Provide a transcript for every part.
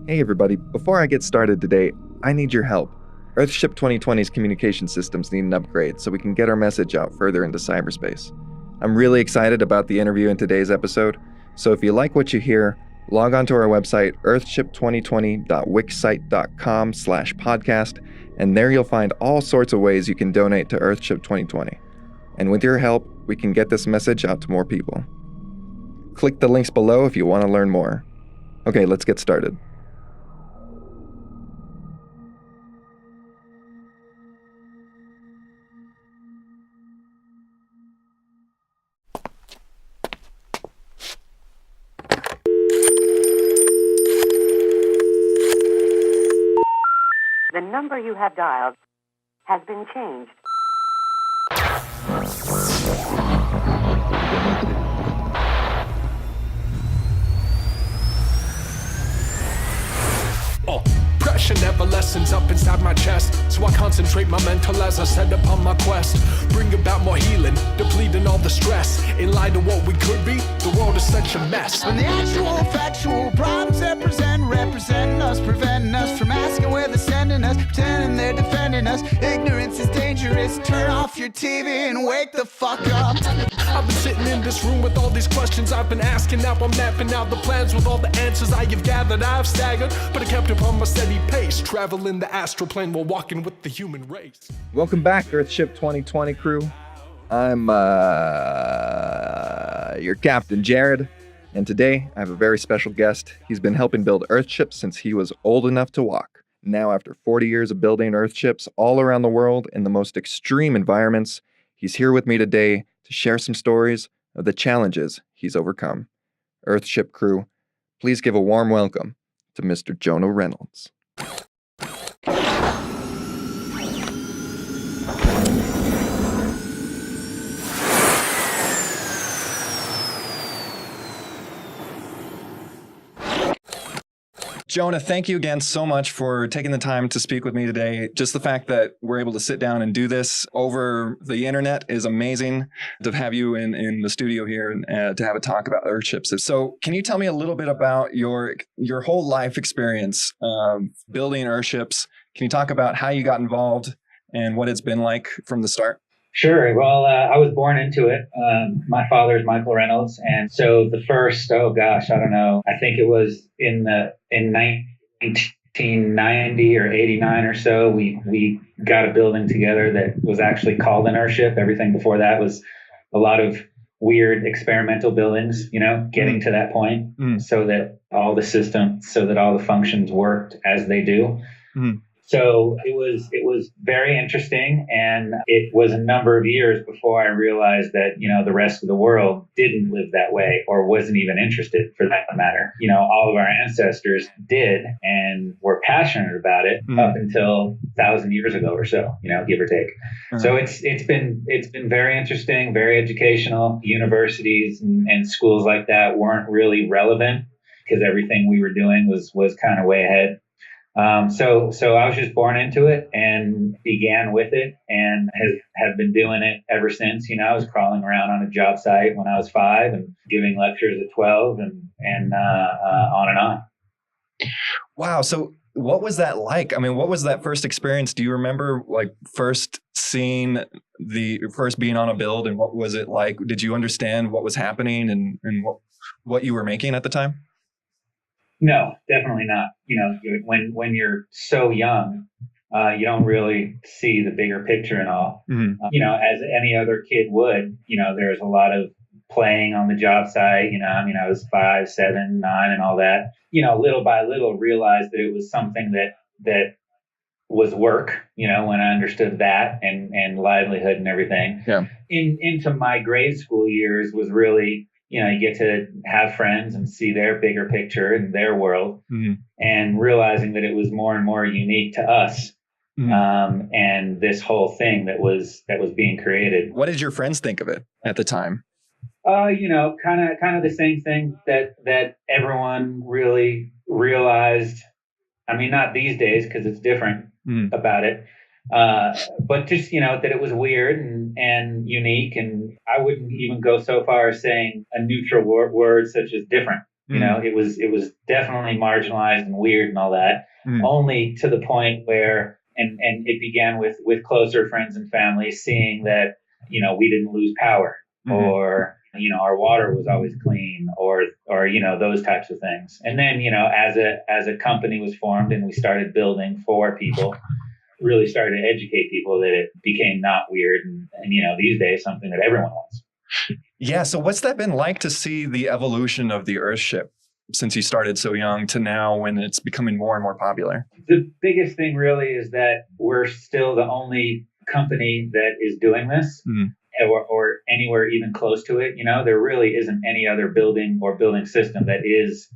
Hey everybody, before I get started today, I need your help. Earthship 2020's communication systems need an upgrade so we can get our message out further into cyberspace. I'm really excited about the interview in today's episode, so if you like what you hear, log on to our website, earthship2020.wixsite.com/podcast, and there you'll find all sorts of ways you can donate to Earthship 2020. And with your help, we can get this message out to more people. Click the links below if you want to learn more. Okay, let's get started. The number you have dialed has been changed. Pressure never lessens up inside my chest, so I concentrate my mental as I set upon my quest. Bring about more healing, depleting all the stress. In light of what we could be, the world is such a mess. When the actual factual problems that representing us, preventing us from asking where they're sending us, pretending they're defending us. Ignorance is dangerous. Turn off your TV and wake the fuck up. I've been sitting in this room with all these questions I've been asking. Now I'm mapping out the plans with all the answers I have gathered. I've staggered, but I kept upon my steady pace, traveling the astral plane while walking with the human race. Welcome back, Earthship 2020 crew. I'm your captain, Jared, and today I have a very special guest. He's been helping build Earthships since he was old enough to walk. Now, after 40 years of building Earthships all around the world in the most extreme environments, he's here with me today to share some stories of the challenges he's overcome. Earthship crew, please give a warm welcome to Mr. Jonah Reynolds. Jonah, thank you again so much for taking the time to speak with me today. Just the fact that we're able to sit down and do this over the internet is amazing. To have you in the studio here and to have a talk about Earthships. So can you tell me a little bit about your whole life experience building Earthships? Can you talk about how you got involved and what it's been like from the start? Sure. Well, I was born into it. My father is Michael Reynolds. And so the first, I don't know. I think it was in 1990 or 89 or so, we got a building together that was actually called an Earthship. Everything before that was a lot of weird experimental buildings, getting to that point so that all the functions worked as they do. Mm. So it was very interesting, and it was a number of years before I realized that, the rest of the world didn't live that way or wasn't even interested for that matter. All of our ancestors did and were passionate about it up until 1,000 years ago or so, give or take. So it's been very interesting, very educational. Universities and schools like that weren't really relevant because everything we were doing was kind of way ahead. So I was just born into it and began with it and have been doing it ever since. I was crawling around on a job site when I was 5 and giving lectures at 12 and on and on. Wow. So what was that like? I mean, what was that first experience? Do you remember first being on a build, and what was it like? Did you understand what was happening and what you were making at the time? No, definitely not. When you're so young, you don't really see the bigger picture and all. Mm-hmm. As any other kid would, there's a lot of playing on the job site. I was 5, 7, 9 and all that. Little by little realized that it was something that was work, when I understood that and livelihood and everything. Yeah. Into my grade school years was really, you get to have friends and see their bigger picture and their world, and realizing that it was more and more unique to us. And this whole thing that was being created. What did your friends think of it at the time? Kind of the same thing that everyone really realized. I mean, not these days because it's different about it. But just, that it was weird and unique. And I wouldn't even go so far as saying a neutral word such as different. You know, it was definitely marginalized and weird and all that. Only to the point where, and it began with closer friends and family seeing that, you know, we didn't lose power, or, you know, our water was always clean, or, you know, those types of things. And then, you know, as a company was formed and we started building for people, really started to educate people, that it became not weird. And, you know, these days, something that everyone wants. Yeah. So what's that been like to see the evolution of the Earthship since you started so young to now when it's becoming more and more popular? The biggest thing really is that we're still the only company that is doing this, or anywhere even close to it. You know, there really isn't any other building or building system that is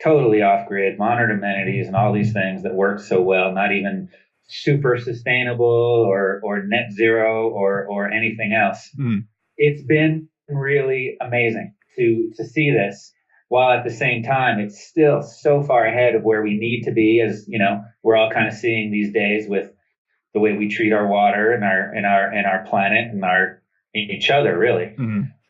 totally off grid, modern amenities and all these things that work so well, not even super sustainable or net zero or anything else. It's been really amazing to see this, while at the same time it's still so far ahead of where we need to be, as you know, we're all kind of seeing these days with the way we treat our water and our planet and each other, really.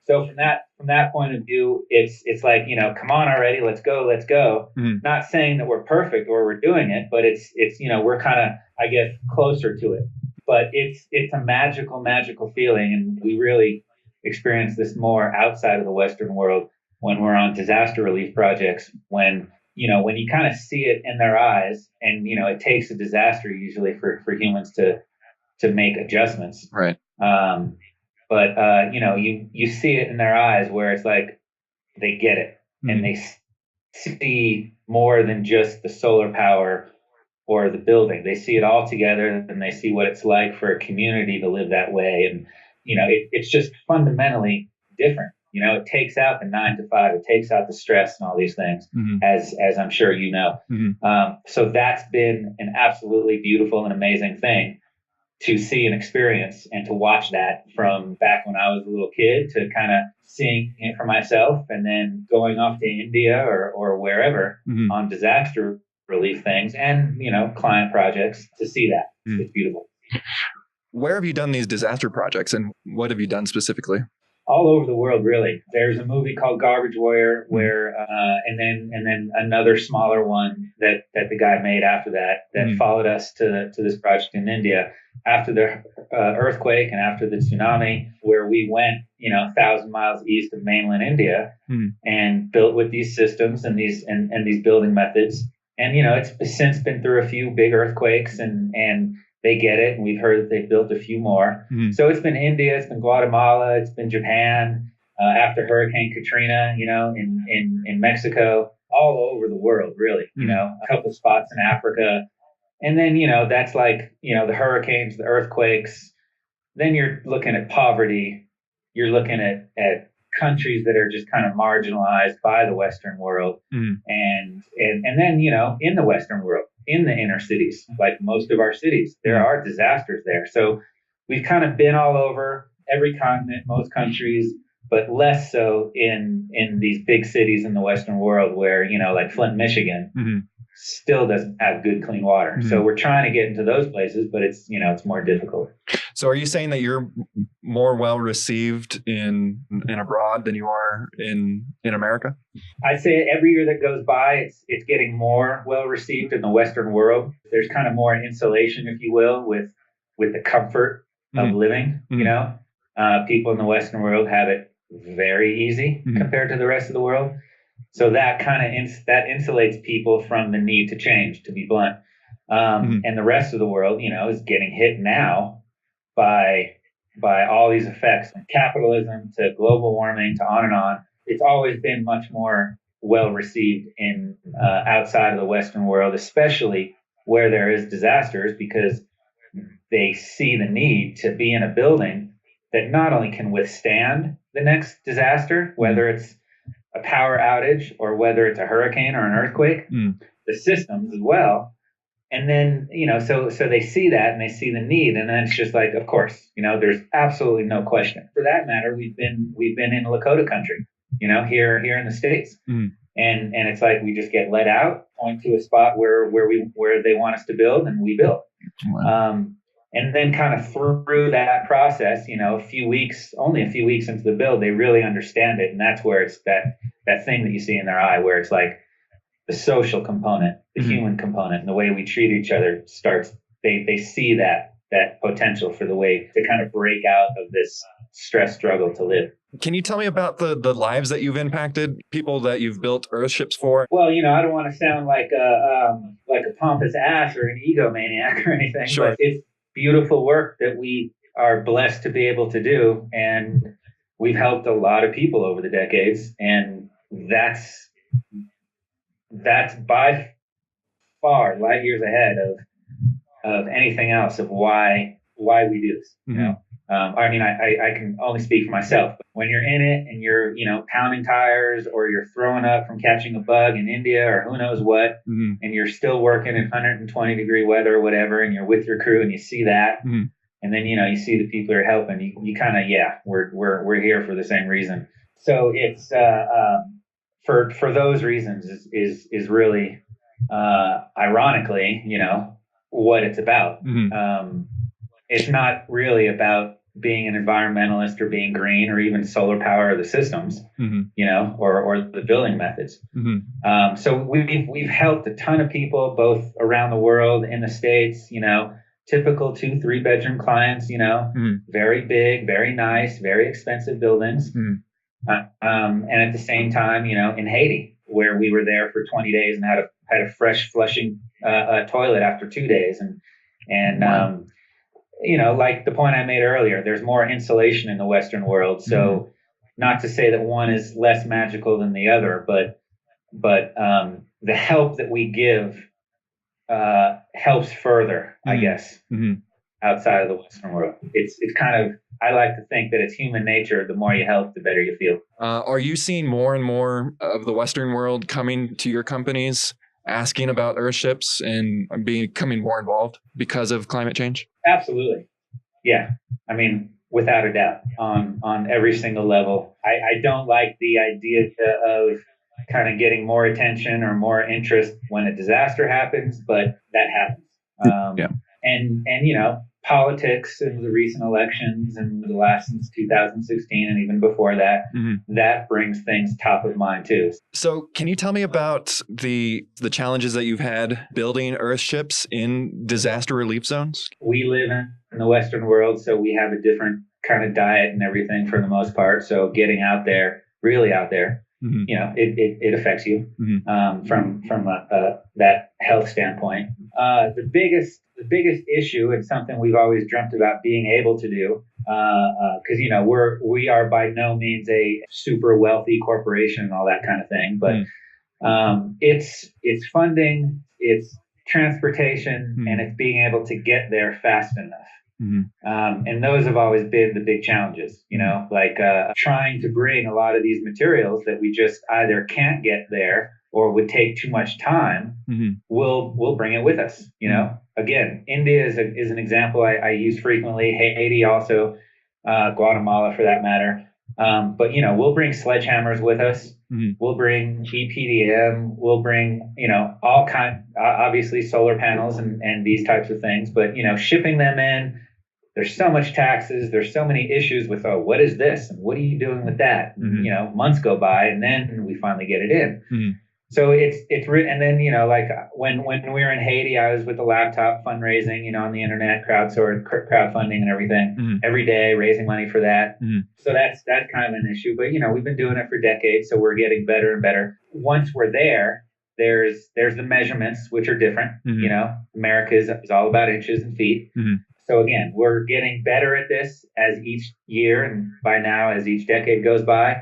So from that point of view, it's like, you know, come on already, let's go. Not saying that we're perfect or we're doing it, but it's you know, we're kind of, I guess, closer to it. But it's a magical feeling, and we really experience this more outside of the Western world when we're on disaster relief projects, when you kind of see it in their eyes, and, you know, it takes a disaster usually for humans to make adjustments. Right. But you know, you see it in their eyes where it's like they get it, and they see more than just the solar power or the building. They see it all together, and they see what it's like for a community to live that way. And, you know, it's just fundamentally different. You know, it takes out the 9 to 5, it takes out the stress and all these things, as I'm sure you know. So that's been an absolutely beautiful and amazing thing to see and experience, and to watch that from back when I was a little kid to kind of seeing it for myself, and then going off to India or wherever on disaster relief things and, you know, client projects to see that. It's beautiful. Where have you done these disaster projects, and what have you done specifically? All over the world, really. There's a movie called Garbage Warrior where, and then another smaller one that the guy made after that followed us to this project in India after the earthquake and after the tsunami, where we went, you know, 1,000 miles east of mainland India and built with these systems and these building methods. And, you know, it's since been through a few big earthquakes, and they get it. And we've heard that they've built a few more. So it's been India, it's been Guatemala, it's been Japan, after Hurricane Katrina, you know, in Mexico, all over the world, really, you know, a couple spots in Africa. And then, you know, that's like, you know, the hurricanes, the earthquakes. Then you're looking at poverty. You're looking at countries that are just kind of marginalized by the Western world. And then, you know, in the Western world, in the inner cities, like most of our cities, there are disasters there. So we've kind of been all over every continent, most countries, but less so in these big cities in the Western world where, you know, like Flint, Michigan still doesn't have good, clean water. So we're trying to get into those places, but it's, you know, it's more difficult. So are you saying that you're more well received in abroad than you are in America? I'd say every year that goes by, it's getting more well received in the Western world. There's kind of more insulation, if you will, with the comfort of living. You know, people in the Western world have it very easy compared to the rest of the world. So that kind of that insulates people from the need to change, to be blunt. And the rest of the world, you know, is getting hit now by all these effects, from capitalism to global warming to on and on. It's always been much more well received in outside of the Western world, especially where there is disasters, because they see the need to be in a building that not only can withstand the next disaster, whether it's a power outage or whether it's a hurricane or an earthquake, the systems as well. And then, you know, so they see that and they see the need, and then it's just like, of course, you know, there's absolutely no question. For that matter, we've been in Lakota country, you know, here in the States, and it's like we just get let out, point to a spot where they want us to build, and we build. Wow. And then kind of through that process, you know, only a few weeks into the build, they really understand it. And that's where it's that thing that you see in their eye where it's like the social component, the human component, and the way we treat each other starts. They see that potential for the way to kind of break out of this stress struggle to live. Can you tell me about the lives that you've impacted, people that you've built Earthships for? Well, I don't want to sound like a pompous ass or an egomaniac or anything, Sure. but it's beautiful work that we are blessed to be able to do, and we've helped a lot of people over the decades, and that's by far light years ahead of anything else of why we do this. I mean, I can only speak for myself. But when you're in it and you're, pounding tires or you're throwing up from catching a bug in India or who knows what, and you're still working in 120 degree weather or whatever, and you're with your crew and you see that, and then, you see the people you're helping, you kind of, we're here for the same reason. So it's, for those reasons is really, ironically, what it's about. It's not really about being an environmentalist or being green or even solar power the systems, or the building methods. So we've helped a ton of people both around the world, in the States, typical 2-3 bedroom clients, very big, very nice, very expensive buildings. And at the same time, in Haiti, where we were there for 20 days and had a fresh flushing toilet after 2 days. And wow. Like the point I made earlier, there's more insulation in the Western world. So not to say that one is less magical than the other, but the help that we give helps further, I guess, outside of the Western world. It's kind of, I like to think that it's human nature. The more you help, the better you feel. Are you seeing more and more of the Western world coming to your companies, asking about Earthships and becoming more involved because of climate change? Absolutely. Yeah. I mean, without a doubt, on every single level. I don't like the idea of kind of getting more attention or more interest when a disaster happens, but that happens. And politics and the recent elections and the last since 2016 and even before that, that brings things top of mind too. So can you tell me about the challenges that you've had building Earthships in disaster relief zones? We live in the Western world, so we have a different kind of diet and everything for the most part. So getting out there, really out there, it affects you from that health standpoint. The biggest issue, and something we've always dreamt about being able to do, because we are by no means a super wealthy corporation and all that kind of thing, but it's funding, it's transportation, and it's being able to get there fast enough. And those have always been the big challenges, like trying to bring a lot of these materials that we just either can't get there or would take too much time. We'll bring it with us. Again, India is an example I use frequently. Haiti also, Guatemala for that matter. But we'll bring sledgehammers with us. We'll bring EPDM. We'll bring all kind, obviously solar panels and these types of things. But shipping them in. There's so much taxes. There's so many issues with, what is this? And what are you doing with that? Months go by and then we finally get it in. So it's and then, like when we were in Haiti, I was with the laptop fundraising, on the internet, crowdfunding and everything every day, raising money for that. So that's kind of an issue, but we've been doing it for decades. So we're getting better and better. Once we're there, there's the measurements, which are different. America is all about inches and feet. So again, we're getting better at this as each year and by now as each decade goes by.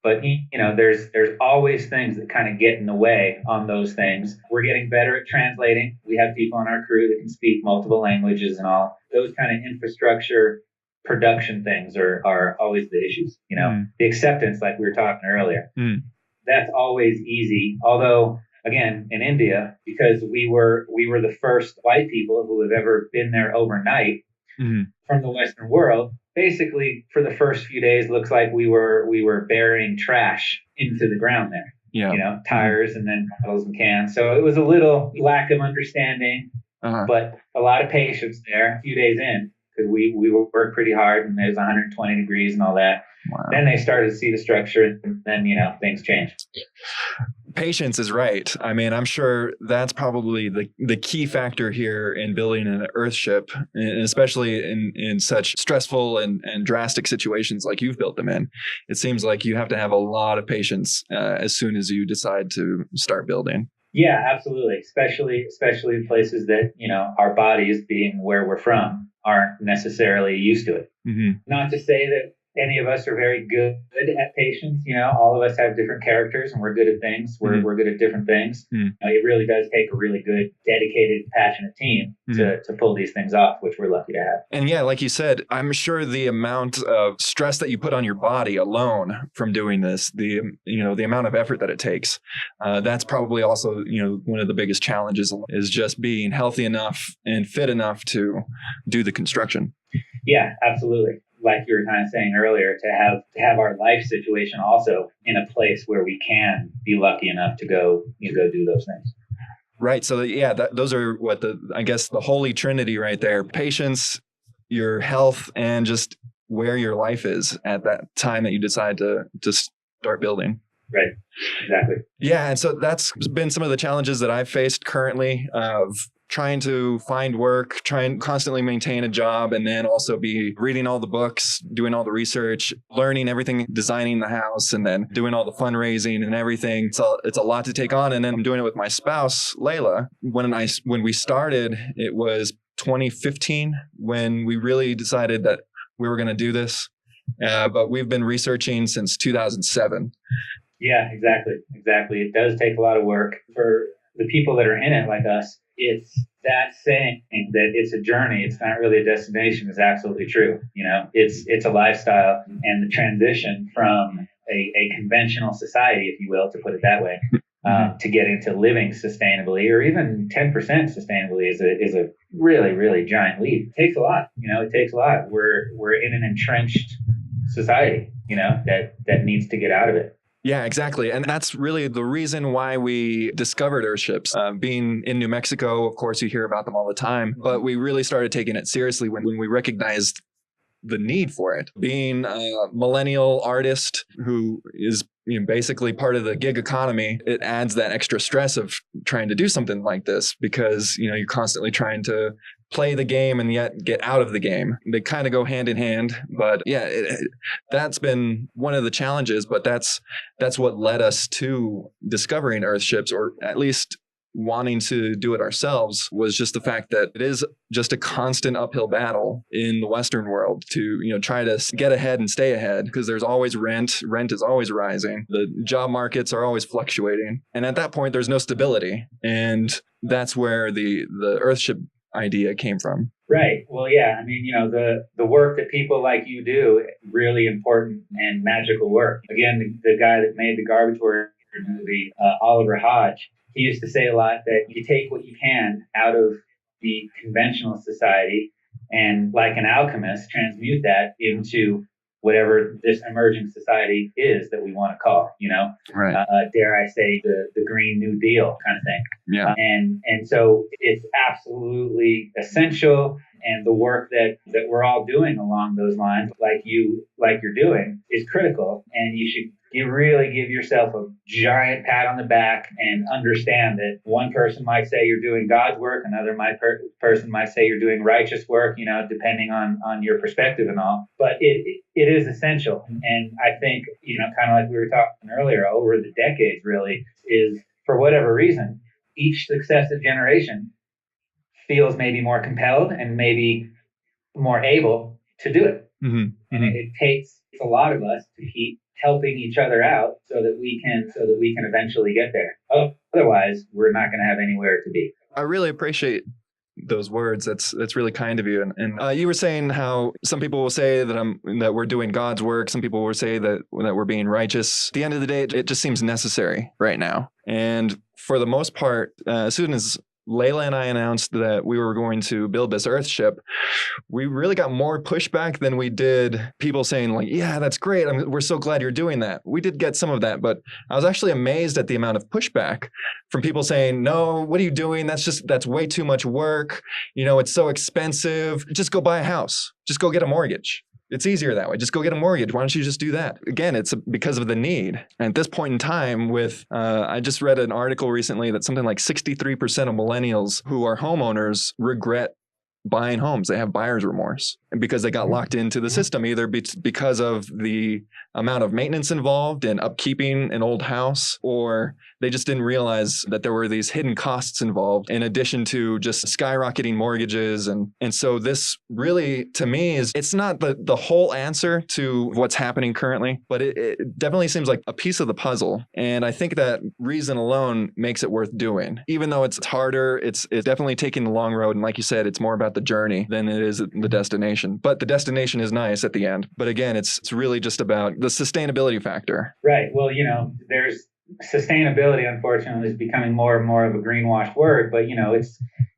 But there's always things that kind of get in the way on those things. We're getting better at translating. We have people on our crew that can speak multiple languages and all. Those kind of infrastructure production things are always the issues. The acceptance, like we were talking earlier, that's always easy. Although again, in India, because we were the first white people who have ever been there overnight from the Western world. Basically, for the first few days, looks like we were burying trash into the ground there. Tires and then bottles and cans. So it was a little lack of understanding, but a lot of patience there. A few days in, because we work pretty hard and there's 120 degrees and all that. Wow. Then they started to see the structure, and then, things changed. Patience is right. I mean, I'm sure that's probably the key factor here in building an Earthship, and especially in such stressful and drastic situations like you've built them in. It seems like you have to have a lot of patience as soon as you decide to start building. Yeah, absolutely. Especially in places that, our bodies, being where we're from, aren't necessarily used to it. Mm-hmm. Not to say that any of us are very good at patience. All of us have different characters and we're good at things. We're good at different things. It really does take a really good, dedicated, passionate team to pull these things off, which we're lucky to have. And yeah, like you said, I'm sure the amount of stress that you put on your body alone from doing this, the amount of effort that it takes, that's probably also, one of the biggest challenges is just being healthy enough and fit enough to do the construction. Yeah, absolutely. Like you were kind of saying earlier, to have our life situation also in a place where we can be lucky enough to go do those things. Right. So yeah, those are I guess the holy trinity right there: patience, your health, and just where your life is at that time that you decide to start building. Right. Exactly. Yeah. And so that's been some of the challenges that I've faced currently of trying to find work, trying to constantly maintain a job, and then also be reading all the books, doing all the research, learning everything, designing the house, and then doing all the fundraising and everything. So it's a lot to take on. And then I'm doing it with my spouse, Layla. When we started, it was 2015 when we really decided that we were going to do this. But we've been researching since 2007. Yeah, exactly. It does take a lot of work. For the people that are in it like us, it's that saying that it's a journey, it's not really a destination, is absolutely true. It's a lifestyle, and the transition from a conventional society, if you will, to put it that way, to get into living sustainably, or even 10% sustainably, is a really, really giant leap. It takes a lot. It takes a lot. We're in an entrenched society, that needs to get out of it. Yeah, exactly. And that's really the reason why we discovered Earthships. Being in New Mexico, of course, you hear about them all the time, but we really started taking it seriously when we recognized the need for it. Being a millennial artist who is basically part of the gig economy, it adds that extra stress of trying to do something like this because, you're constantly trying to play the game and yet get out of the game. They kind of go hand in hand, but yeah, that's been one of the challenges, but that's what led us to discovering Earthships, or at least wanting to do it ourselves, was just the fact that it is just a constant uphill battle in the Western world to, try to get ahead and stay ahead, because there's always rent is always rising. The job markets are always fluctuating. And at that point, there's no stability. And that's where the Earthship idea came from. Right. Well, yeah. I mean, the work that people like you do, really important and magical work. Again, the guy that made the Garbage Worker movie, Oliver Hodge, he used to say a lot that you take what you can out of the conventional society and, like an alchemist, transmute that into whatever this emerging society is that we want to call, right. Dare I say the Green New Deal kind of thing. Yeah. And so it's absolutely essential. And the work that we're all doing along those lines, like you're doing, is critical. And you should really give yourself a giant pat on the back and understand that one person might say you're doing God's work, another person might say you're doing righteous work, depending on your perspective and all. But it is essential. And I think, kind of like we were talking earlier, over the decades really, is for whatever reason, each successive generation feels maybe more compelled and maybe more able to do it. Mm-hmm. And it takes a lot of us to keep helping each other out so that we can eventually get there. Otherwise, we're not going to have anywhere to be. I really appreciate those words. That's really kind of you. And you were saying how some people will say that we're doing God's work. Some people will say that we're being righteous. At the end of the day, it just seems necessary right now. And for the most part, as soon as Layla and I announced that we were going to build this Earthship, we really got more pushback than we did people saying like, yeah, that's great. We're so glad you're doing that. We did get some of that, but I was actually amazed at the amount of pushback from people saying, no, what are you doing? That's way too much work. It's so expensive. Just go buy a house. Just go get a mortgage. It's easier that way. Just go get a mortgage. Why don't you just do that? Again, it's because of the need. And at this point in time I just read an article recently that something like 63% of millennials who are homeowners regret buying homes. They have buyer's remorse because they got locked into the system, either because of the amount of maintenance involved in upkeeping an old house, or they just didn't realize that there were these hidden costs involved in addition to just skyrocketing mortgages. And so this really, to me, it's not the whole answer to what's happening currently, but it definitely seems like a piece of the puzzle. And I think that reason alone makes it worth doing. Even though it's harder, it's definitely taking the long road. And like you said, it's more about the journey than it is the destination. But the destination is nice at the end. But again, it's really just about the sustainability factor. Right. Well, there's sustainability, unfortunately, is becoming more and more of a greenwashed word, but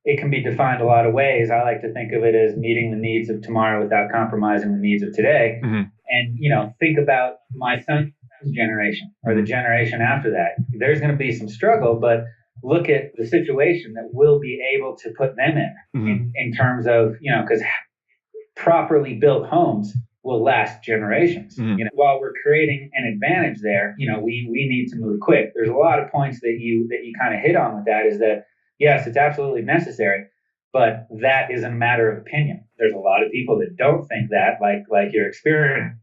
it can be defined a lot of ways. I like to think of it as meeting the needs of tomorrow without compromising the needs of today. Mm-hmm. And think about my son's generation or the generation after that. There's going to be some struggle, but look at the situation that we'll be able to put them in terms of, because properly built homes will last generations. Mm-hmm. While we're creating an advantage there, we need to move quick. There's a lot of points that you kind of hit on with that, is that yes, it's absolutely necessary, but that is a matter of opinion. There's a lot of people that don't think that, like you're experiencing.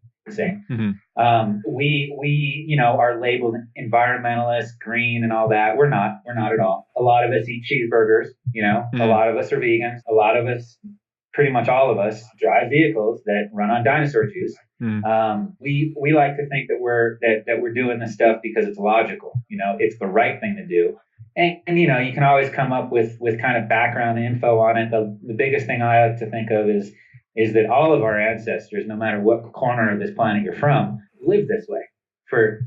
Mm-hmm. We are labeled environmentalists, green and all that. We're not at all. A lot of us eat cheeseburgers, Mm-hmm. A lot of us are vegans. A lot of us, pretty much all of us, drive vehicles that run on dinosaur juice. Mm-hmm. We like to think that we're doing this stuff because it's logical. It's the right thing to do. And you can always come up with kind of background info on it. The biggest thing I like to think of is that all of our ancestors, no matter what corner of this planet you're from, lived this way for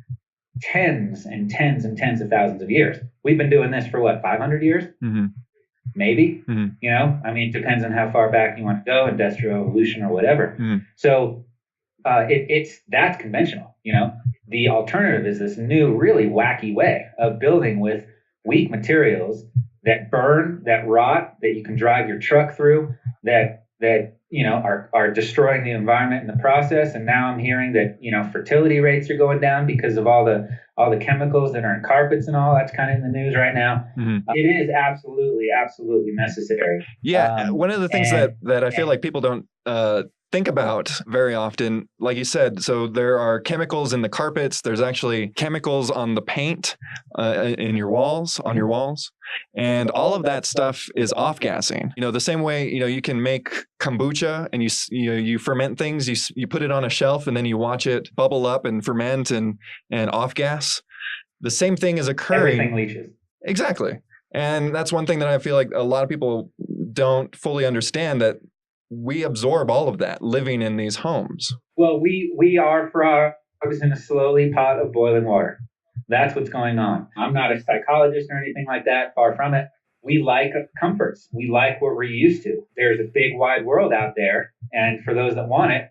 tens and tens and tens of thousands of years. We've been doing this for 500 years? Mm-hmm. Maybe. Mm-hmm. It depends on how far back you want to go, industrial evolution or whatever. Mm-hmm. So that's conventional. The alternative is this new, really wacky way of building with weak materials that burn, that rot, that you can drive your truck through, that are destroying the environment in the process. And now I'm hearing that fertility rates are going down because of all the chemicals that are in carpets and all. That's kind of in the news right now. Mm-hmm. It is absolutely necessary. Yeah, one of the things that I feel like people don't think about very often, like you said, so there are chemicals in the carpets. There's actually chemicals on the paint on your walls. And all of that stuff is off-gassing. The same way, you can make kombucha and you ferment things, you put it on a shelf and then you watch it bubble up and ferment and off-gas. The same thing is occurring. Everything leaches. Exactly. And that's one thing that I feel like a lot of people don't fully understand, that we absorb all of that living in these homes. Well, we are frogs in a slowly pot of boiling water. That's what's going on. I'm not a psychologist or anything like that. Far from it. We like comforts. We like what we're used to. There's a big wide world out there. And for those that want it,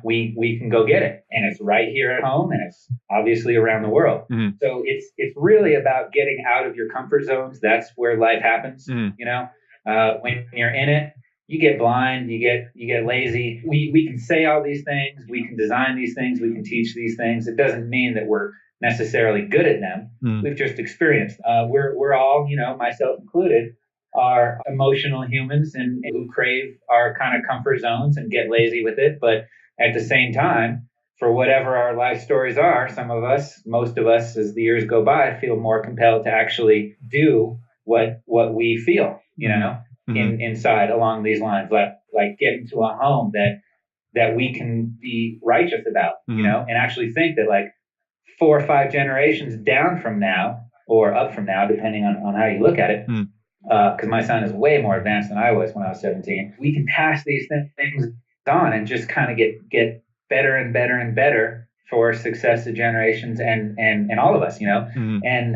we can go get it. And it's right here at home, and it's obviously around the world. Mm-hmm. So it's really about getting out of your comfort zones. That's where life happens. Mm-hmm. When you're in it, you get blind, you get lazy. We can say all these things, we can design these things, we can teach these things. It doesn't mean that we're necessarily good at them. Mm. We've just experienced. We're all, myself included, are emotional humans and who crave our kind of comfort zones and get lazy with it. But at the same time, for whatever our life stories are, some of us, most of us, as the years go by, feel more compelled to actually do what we feel, Mm-hmm. inside along these lines, like get into a home that we can be righteous about, Mm-hmm. And actually think that 4 or 5 generations down from now or up from now, depending on how you look at it, because my son is way more advanced than I was when I was 17, we can pass these things on and just kind of get better and better and better for successive generations and all of us, Mm-hmm. And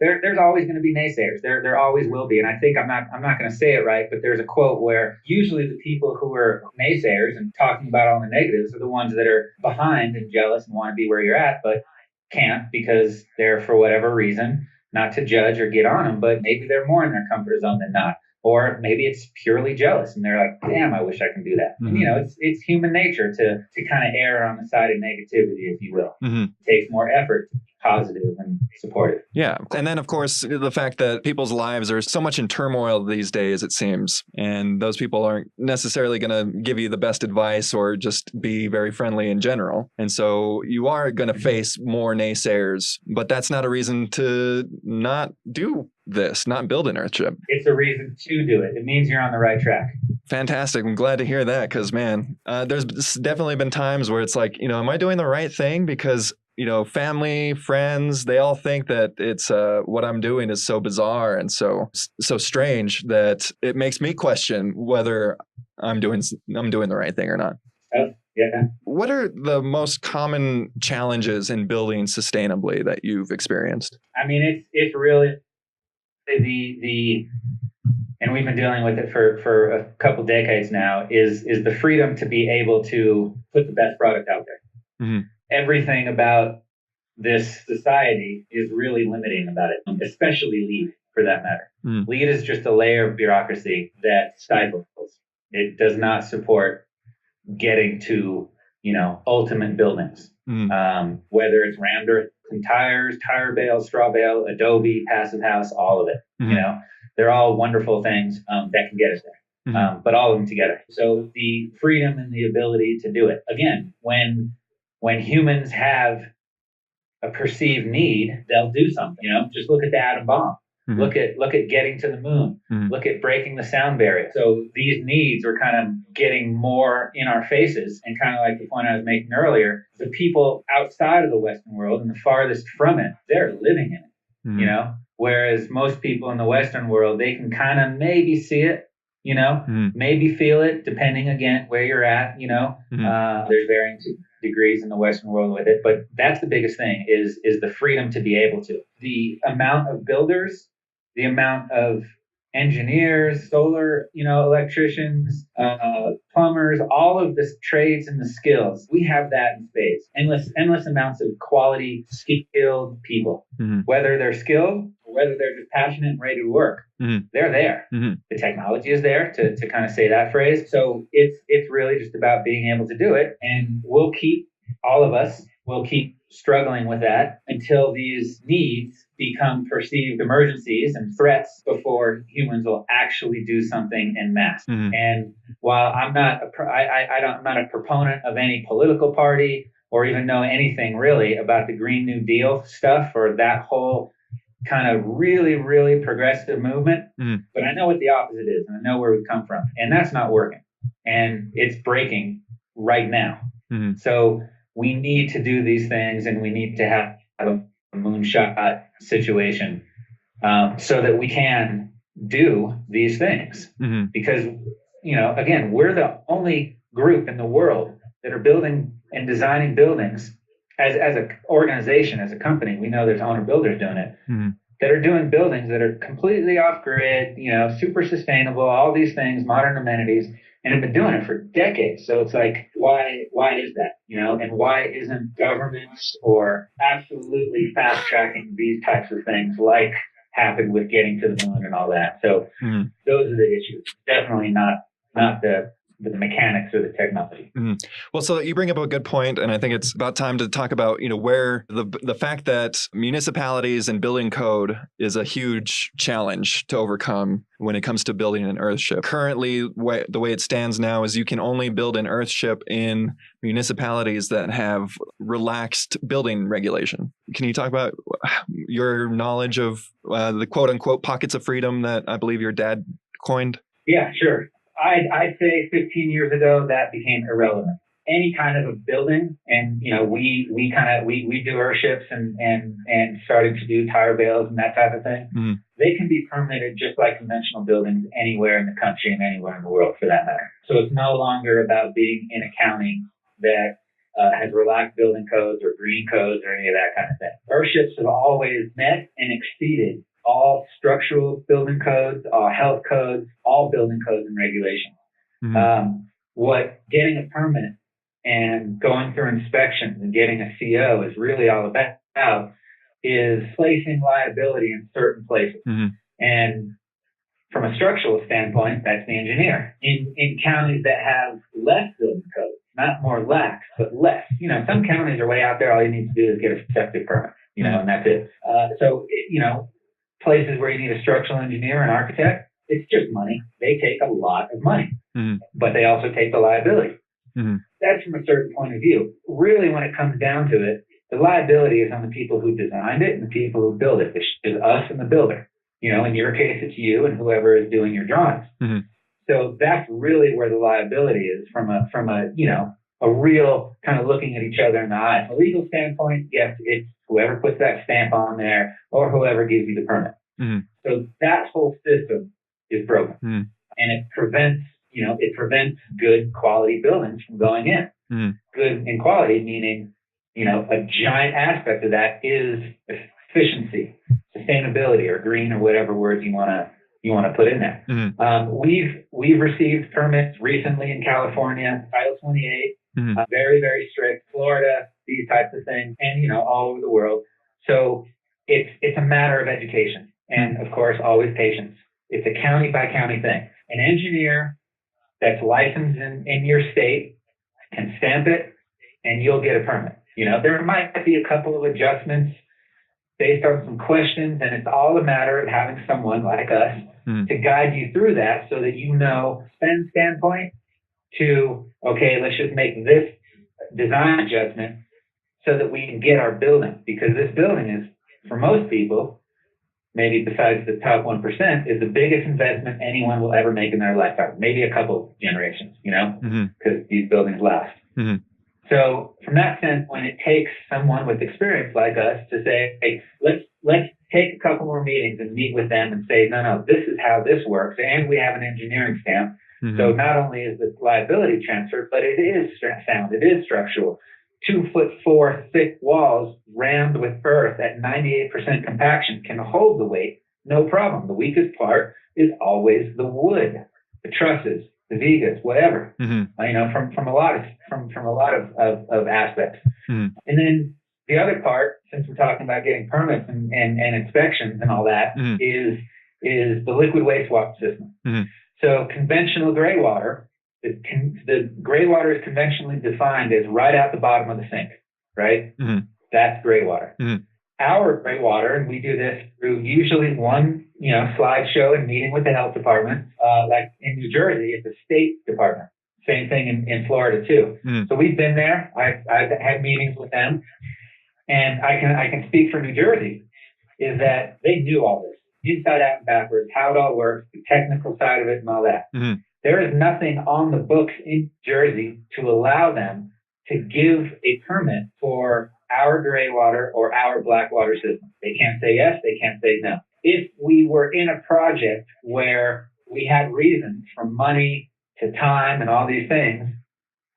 there's always going to be naysayers. There always will be. And I think I'm not going to say it right, but there's a quote where usually the people who are naysayers and talking about all the negatives are the ones that are behind and jealous and want to be where you're at, but can't because they're, for whatever reason, not to judge or get on them, but maybe they're more in their comfort zone than not. Or maybe it's purely jealous and they're like, damn, I wish I can do that. And, it's human nature to kind of err on the side of negativity, if you will. It takes more effort to be positive and supportive. Yeah. And then, of course, the fact that people's lives are so much in turmoil these days, it seems. And those people aren't necessarily going to give you the best advice or just be very friendly in general. And so you are going to face more naysayers, but that's not a reason to not do this, not build an Earthship. It's a reason to do it. It means you're on the right track. Fantastic. I'm glad to hear that because, man, there's definitely been times where it's like, am I doing the right thing? Because, family, friends, they all think that it's what I'm doing is so bizarre and so strange that it makes me question whether I'm doing the right thing or not. Yeah. What are the most common challenges in building sustainably that you've experienced? I mean, it's really and we've been dealing with it for a couple decades now, is the freedom to be able to put the best product out there. Everything about this society is really limiting about it, especially LEED for that matter. LEED is just a layer of bureaucracy that stifles. It does not support getting to, ultimate buildings, whether it's rammed earth and tires, tire bale, straw bale, Adobe, passive house, all of it. They're all wonderful things that can get us there, but all of them together. So the freedom and the ability to do it. Again, when humans have a perceived need, they'll do something. Just look at the atom bomb. Look at getting to the moon. Look at breaking the sound barrier. So these needs are kind of getting more in our faces, and kind of like the point I was making earlier, the people outside of the Western world and the farthest from it, they're living in it. Whereas most people in the Western world, they can kind of maybe see it, maybe feel it, depending again where you're at. There's varying degrees in the Western world with it, but that's the biggest thing is the freedom to be able to. The amount of builders, the amount of engineers, solar, electricians, plumbers, all of the trades and the skills, we have that in space. Endless amounts of quality, skilled people, whether they're skilled or whether they're just passionate and ready to work. They're there. The technology is there to kind of say that phrase. So it's really just about being able to do it. And all of us will keep struggling with that until these needs become perceived emergencies and threats before humans will actually do something en masse. And while I'm not I'm not a proponent of any political party or even know anything really about the Green New Deal stuff or that whole kind of really, really progressive movement, but I know what the opposite is and I know where we've come from, and that's not working, and it's breaking right now. So we need to do these things, and we need to have a moonshot situation so that we can do these things. Because, again, we're the only group in the world that are building and designing buildings as an organization, as a company. We know there's owner builders doing it, that are doing buildings that are completely off grid, super sustainable, all these things, modern amenities, and have been doing it for decades. So it's like, why is that? And why isn't governments or absolutely fast tracking these types of things like happened with getting to the moon and all that? So those are the issues. Definitely not the mechanics or the technology. Well, so you bring up a good point, and I think it's about time to talk about, where the fact that municipalities and building code is a huge challenge to overcome when it comes to building an Earthship. Currently, the way it stands now is you can only build an Earthship in municipalities that have relaxed building regulation. Can you talk about your knowledge of the quote-unquote pockets of freedom that I believe your dad coined? Yeah, sure. I'd say 15 years ago that became irrelevant. Any kind of a building, and we do Earthships and started to do tire bales and that type of thing. They can be permitted just like conventional buildings anywhere in the country and anywhere in the world for that matter. So it's no longer about being in a county that has relaxed building codes or green codes or any of that kind of thing. Earthships have always met and exceeded all structural building codes, all health codes, all building codes and regulations. What getting a permit and going through inspections and getting a CO is really all about is placing liability in certain places. And from a structural standpoint, that's the engineer. In counties that have less building codes, not more lax, but less. Some counties are way out there. All you need to do is get a septic permit, and that's it. Places where you need a structural engineer and architect, it's just money. They take a lot of money, but they also take the liability. That's from a certain point of view. Really, when it comes down to it, the liability is on the people who designed it and the people who build it. It's us and the builder. In your case, it's you and whoever is doing your drawings. So that's really where the liability is from a real kind of looking at each other in the eye. From a legal standpoint, yes, it's whoever puts that stamp on there or whoever gives you the permit. So that whole system is broken, and it prevents good quality buildings from going in. Good in quality meaning, a giant aspect of that is efficiency, sustainability, or green, or whatever words you want to put in there. We've received permits recently in California, Title 28, very, very strict, Florida, these types of things, and all over the world. So it's a matter of education, and of course, always patience. It's a county by county thing. An engineer that's licensed in your state can stamp it, and you'll get a permit. There might be a couple of adjustments based on some questions, and it's all a matter of having someone like us to guide you through that so that spend standpoint to, okay, let's just make this design adjustment so that we can get our building. Because this building is, for most people, maybe besides the top 1%, is the biggest investment anyone will ever make in their lifetime. Maybe a couple generations, because these buildings last. So from that standpoint, it takes someone with experience like us to say, hey, let's take a couple more meetings and meet with them and say, no, this is how this works. And we have an engineering stamp. So not only is the liability transferred, but it is sound. It is structural. 2'4" thick walls rammed with earth at 98% compaction can hold the weight. No problem. The weakest part is always the wood, the trusses, the vigas, whatever. From a lot of aspects. And then the other part, since we're talking about getting permits and inspections and all that, is the liquid wastewater system. So conventional gray water, the gray water is conventionally defined as right out the bottom of the sink, right? That's gray water. Our gray water, and we do this through usually one slideshow and meeting with the health department. Like in New Jersey, it's a state department. Same thing in Florida too. So we've been there. I've had meetings with them, and I can speak for New Jersey. Is that they knew all this inside out and backwards, how it all works, the technical side of it, and all that. There is nothing on the books in Jersey to allow them to give a permit for our gray water or our black water system. They can't say yes. They can't say no. If we were in a project where we had reasons, from money to time and all these things,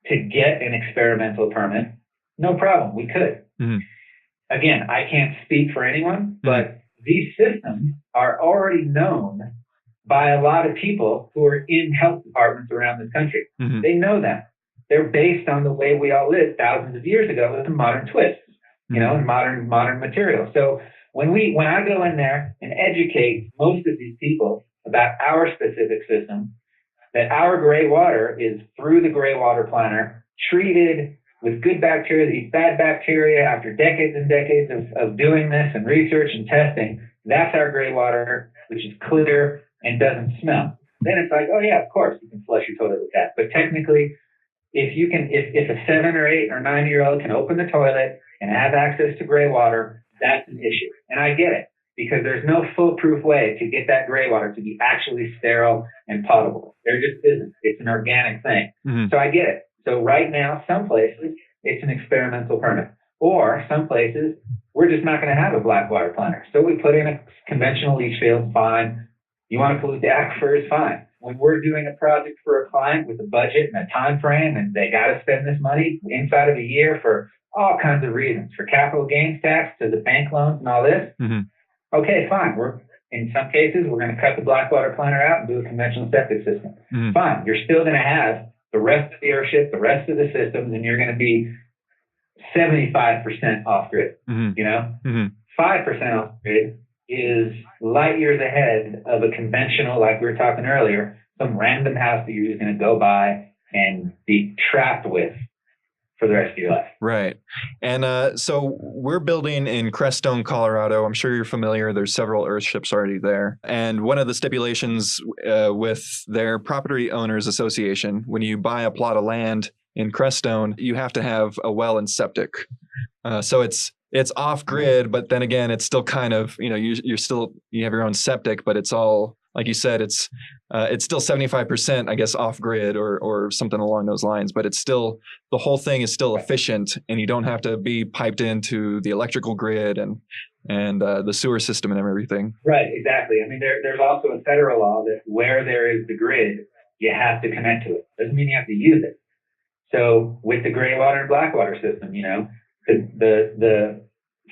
to get an experimental permit, no problem. We could. Again, I can't speak for anyone, but these systems are already known by a lot of people who are in health departments around this country. They know them. They're based on the way we all lived thousands of years ago with a modern twist, and modern material. So when I go in there and educate most of these people about our specific system, that our gray water is through the gray water planner, treated with good bacteria, these bad bacteria, after decades and decades of doing this and research and testing, that's our gray water, which is clear and doesn't smell. Then it's like, oh yeah, of course you can flush your toilet with that. But technically, if a 7 or 8 or 9-year-old can open the toilet and have access to gray water, that's an issue. And I get it, because there's no foolproof way to get that gray water to be actually sterile and potable. There just isn't. It's an organic thing. So I get it. So right now, some places, it's an experimental permit. Or some places, we're just not going to have a black water planner. So we put in a conventional leach field, fine. You want to pollute the aquifers, fine. when we're doing a project for a client with a budget and a time frame, and they got to spend this money inside of a year for all kinds of reasons, for capital gains tax to the bank loans and all this. Okay, fine. In some cases, we're going to cut the Blackwater planter out and do a conventional septic system. Fine. You're still going to have the rest of the Earthship, the rest of the systems, and you're going to be 75% off grid. 5% off grid is light years ahead of a conventional, like we were talking earlier, some random house that you're just going to go by and be trapped with for the rest of your life. Right. And so we're building in Crestone, Colorado. I'm sure you're familiar. There's several Earthships already there. And one of the stipulations with their Property Owners Association, when you buy a plot of land in Crestone, you have to have a well and septic. So it's off grid, but then again, it's still kind of, you have your own septic, but it's all, like you said, it's still 75%, I guess, off grid or something along those lines, but it's still, the whole thing is still efficient, and you don't have to be piped into the electrical grid and the sewer system and everything. Right, exactly. I mean, there's also a federal law that where there is the grid, you have to connect to it. Doesn't mean you have to use it. So with the gray water and Blackwater system,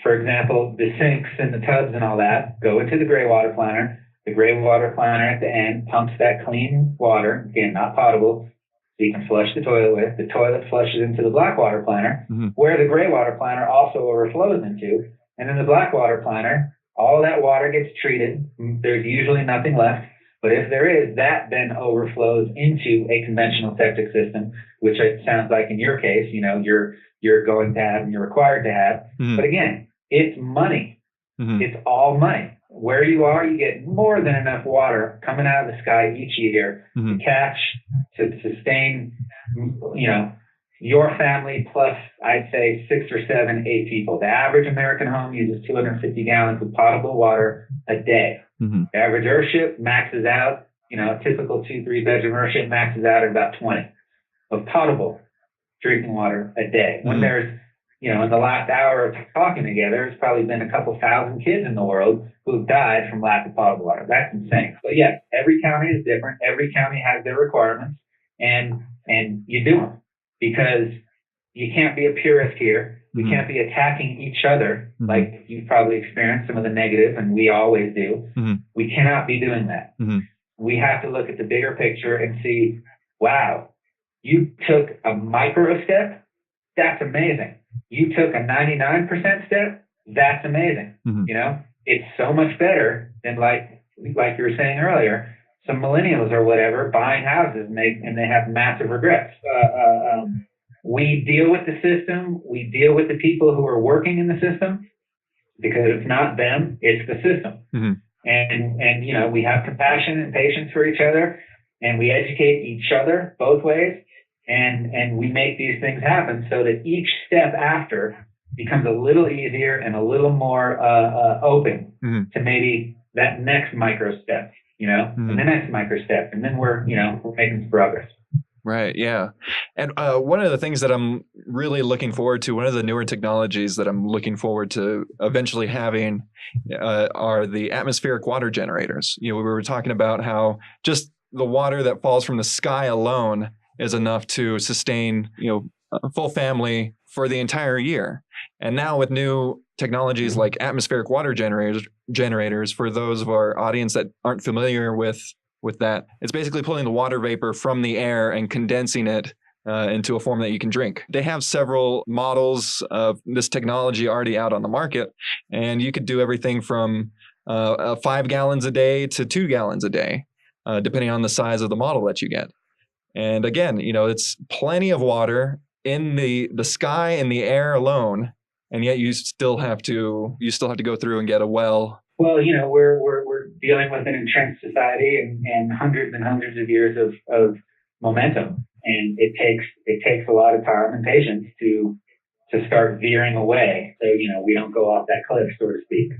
for example, the sinks and the tubs and all that go into the gray water planter. The gray water planter at the end pumps that clean water, again, not potable, so you can flush the toilet with. The toilet flushes into the Blackwater planter, where the gray water planter also overflows into. And then the Blackwater planter, all that water gets treated. There's usually nothing left. But if there is, that then overflows into a conventional septic system, which it sounds like in your case, you're going to have and you're required to have. But again, it's money. It's all money. Where you are, you get more than enough water coming out of the sky each year to catch, to sustain, your family plus, I'd say, 6 or 7, 8 people. The average American home uses 250 gallons of potable water a day. The average Earthship maxes out, a typical 2-3 bedroom Earthship maxes out at about 20 of potable drinking water a day. When there's, in the last hour of talking together, there's probably been a couple thousand kids in the world who've died from lack of potable water. That's insane. But yes, every county is different. Every county has their requirements, and you do them because you can't be a purist here. We can't be attacking each other like you've probably experienced some of the negative, and we always do. We cannot be doing that. We have to look at the bigger picture and see, wow, you took a micro step. That's amazing. You took a 99% step. That's amazing. It's so much better than like you were saying earlier, some millennials or whatever buying houses and they have massive regrets. We deal with the system. We deal with the people who are working in the system because it's not them, it's the system. And we have compassion and patience for each other, and we educate each other both ways. And we make these things happen so that each step after becomes a little easier and a little more open to maybe that next micro step, and the next micro step. And then we're making some progress. Right. Yeah. And one of the things that I'm really looking forward to, one of the newer technologies that I'm looking forward to eventually having are the atmospheric water generators. We were talking about how just the water that falls from the sky alone is enough to sustain, a full family for the entire year. And now with new technologies like atmospheric water generators, for those of our audience that aren't familiar with that, it's basically pulling the water vapor from the air and condensing it into a form that you can drink. They have several models of this technology already out on the market, and you could do everything from 5 gallons a day to 2 gallons a day, depending on the size of the model that you get. And again, it's plenty of water in the sky and the air alone, and yet you still have to go through and get a well. Well, we're dealing with an entrenched society and hundreds of years of momentum, and it takes a lot of time and patience to start veering away, so we don't go off that cliff, so to speak.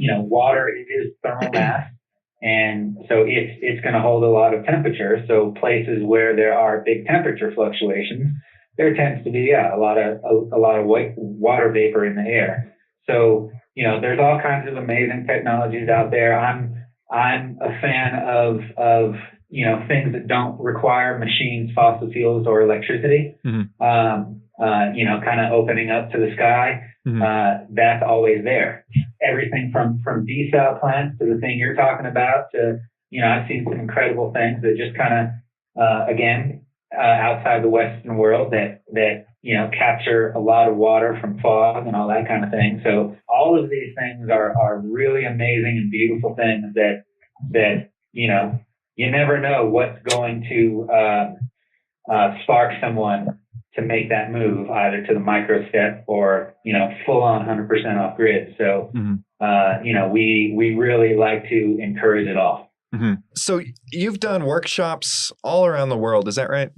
Water is thermal mass. And so it's going to hold a lot of temperature. So places where there are big temperature fluctuations, there tends to be a lot of water vapor in the air. So there's all kinds of amazing technologies out there. I'm a fan of things that don't require machines, fossil fuels, or electricity, kind of opening up to the sky, that's always there. Everything from desal plants to the thing you're talking about to, I've seen some incredible things that just kind of, outside the Western world that capture a lot of water from fog and all that kind of thing. So all of these things are really amazing and beautiful things that you never know what's going to spark someone to make that move, either to the micro step or full on 100% off grid. So we really like to encourage it all. So you've done workshops all around the world, is that right?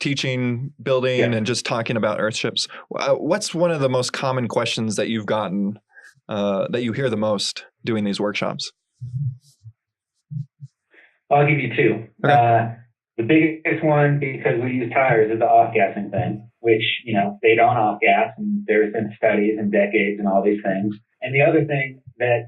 Teaching, building, and just talking about Earthships. What's one of the most common questions that you've gotten, that you hear the most doing these workshops? I'll give you two. Okay. The biggest one, because we use tires, is the off-gassing thing, which, they don't off-gas, and there's been studies and decades and all these things. And the other thing that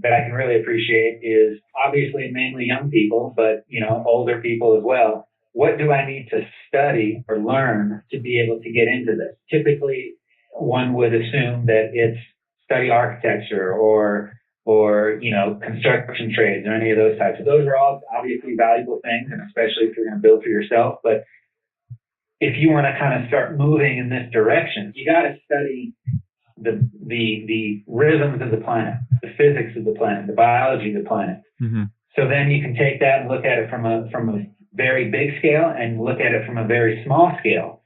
I can really appreciate is obviously mainly young people, but, older people as well. What do I need to study or learn to be able to get into this? Typically, one would assume that it's study architecture or construction trades or any of those types. Those are all obviously valuable things, and especially if you're going to build for yourself. But if you want to kind of start moving in this direction, you got to study the rhythms of the planet, the physics of the planet, the biology of the planet. So then you can take that and look at it from a very big scale and look at it from a very small scale,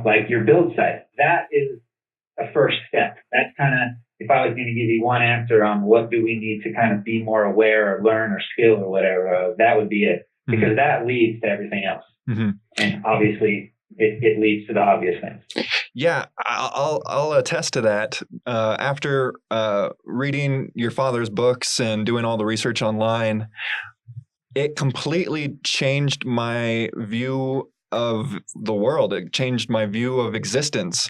like your build site. That is a first step. That's kind of, if I was going to give you one answer on what do we need to kind of be more aware or learn or skill or whatever, that would be it, because that leads to everything else. And obviously it leads to the obvious things. Yeah, I'll attest to that. After reading your father's books and doing all the research online, it completely changed my view of the world. It changed my view of existence.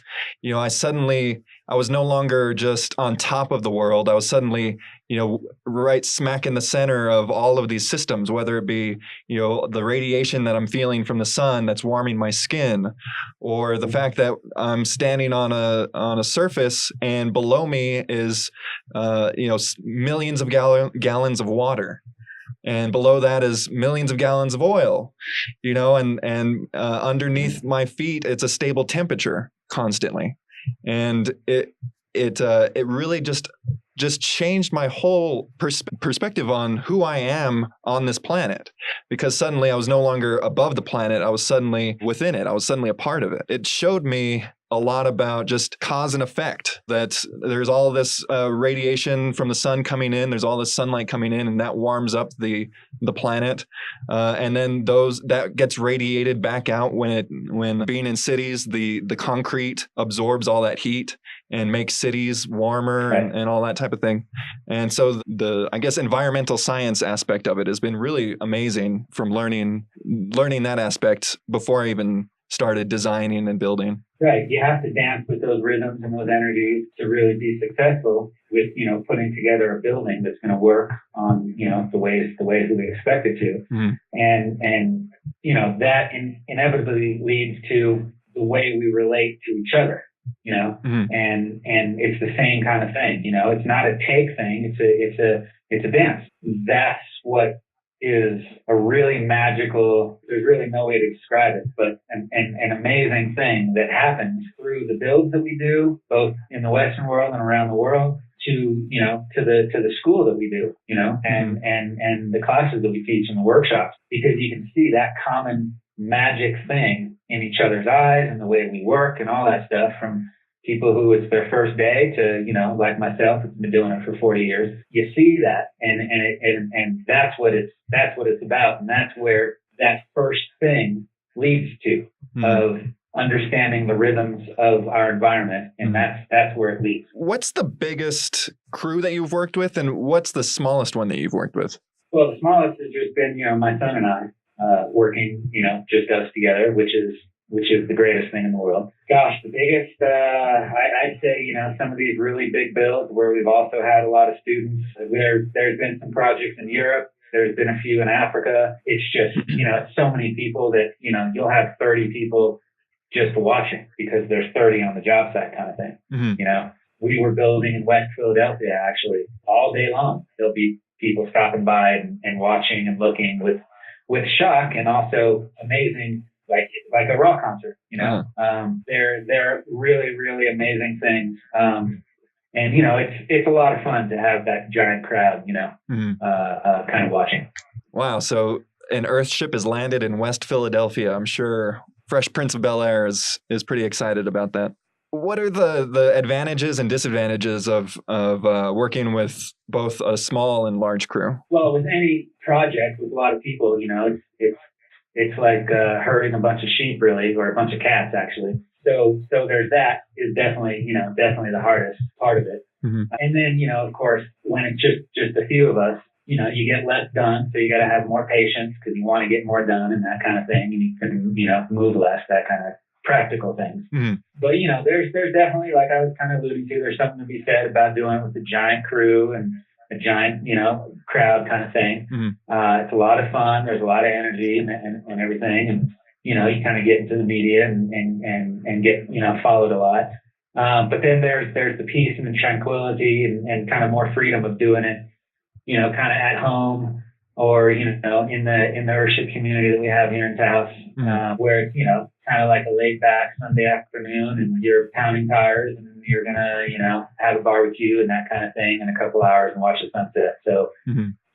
I was no longer just on top of the world. I was suddenly, right smack in the center of all of these systems, whether it be, the radiation that I'm feeling from the sun that's warming my skin, or the fact that I'm standing on a surface and below me is, millions of gallons of water. And below that is millions of gallons of oil, and underneath my feet, it's a stable temperature constantly. And it really just changed my whole perspective on who I am on this planet, because suddenly I was no longer above the planet. I was suddenly within it. I was suddenly a part of it. It showed me a lot about just cause and effect, that there's all this radiation from the sun coming in. There's all this sunlight coming in, and that warms up the planet. And then that gets radiated back out when being in cities, the concrete absorbs all that heat and makes cities warmer, right, and all that type of thing. And so the, I guess, environmental science aspect of it has been really amazing, from learning that aspect before I even started designing and building. Right. You have to dance with those rhythms and those energies to really be successful with, putting together a building that's going to work on, the ways we expect it to. And that inevitably leads to the way we relate to each other, and it's the same kind of thing. It's not a take thing. It's a dance. That's what is a really magical, there's really no way to describe it, but an amazing thing that happens through the builds that we do, both in the Western world and around the world, to the school that we do, and the classes that we teach and the workshops, because you can see that common magic thing in each other's eyes and the way we work and all that stuff, from people who it's their first day to, like myself, who's been doing it for 40 years. You see that, and that's what it's about. And that's where that first thing leads to, of understanding the rhythms of our environment. And that's where it leads. What's the biggest crew that you've worked with, and what's the smallest one that you've worked with? Well, the smallest has just been, my son and I, working, just us together, which is the greatest thing in the world. Gosh, the biggest, I'd say, some of these really big builds where we've also had a lot of students. There's been some projects in Europe There's been a few in Africa. It's just, it's so many people that, you'll have 30 people just watching because there's 30 on the job site kind of thing. Mm-hmm. We were building in West Philadelphia, actually, all day long. There'll be people stopping by and watching and looking with shock and also amazing, like a rock concert, They're really, really amazing things. And, it's a lot of fun to have that giant crowd, kind of watching. Wow. So an Earthship is landed in West Philadelphia. I'm sure Fresh Prince of Bel-Air is pretty excited about that. What are the advantages and disadvantages of working with both a small and large crew? Well, with any project with a lot of people, it's like herding a bunch of sheep, really, or a bunch of cats, actually. So there's that is definitely the hardest part of it. Mm-hmm. And then, of course, when it's just a few of us, you get less done. So you got to have more patience because you want to get more done and that kind of thing. And you can, move less, that kind of practical things. Mm-hmm. But, there's definitely, like I was kind of alluding to, there's something to be said about doing it with a giant crew and a giant, crowd kind of thing. Mm-hmm. It's a lot of fun. There's a lot of energy and everything. And, you kind of get into the media and get, followed a lot. But then there's the peace and the tranquility and kind of more freedom of doing it, kind of at home or, in the Earthship community that we have here in Taos, where it's, kind of like a laid back Sunday afternoon and you're pounding tires and you're going to, have a barbecue and that kind of thing in a couple hours and watch the sunset. So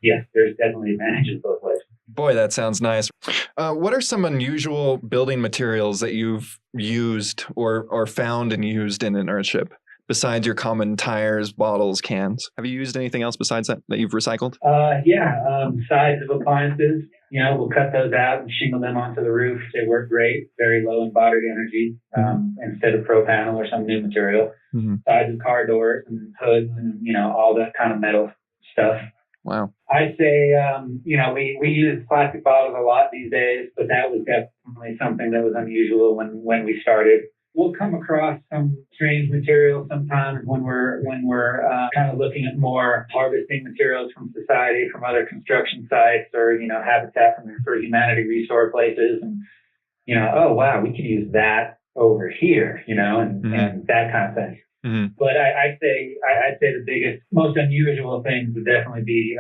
yeah, there's definitely advantages both ways. Boy, that sounds nice. What are some unusual building materials that you've used or found and used in an Earthship besides your common tires, bottles, cans? Have you used anything else besides that you've recycled? Sides of appliances. We'll cut those out and shingle them onto the roof. They work great. Very low embodied energy instead of ProPanel or some new material. Mm-hmm. Sides of car doors and hoods and, all that kind of metal stuff. Wow. I'd say, we use plastic bottles a lot these days, but that was definitely something that was unusual when we started. We'll come across some strange materials sometimes when we're kind of looking at more harvesting materials from society, from other construction sites or, Habitat for Humanity resource places. And, oh, wow, we can use that over here, and that kind of thing. Mm-hmm. But I'd say the biggest, most unusual things would definitely be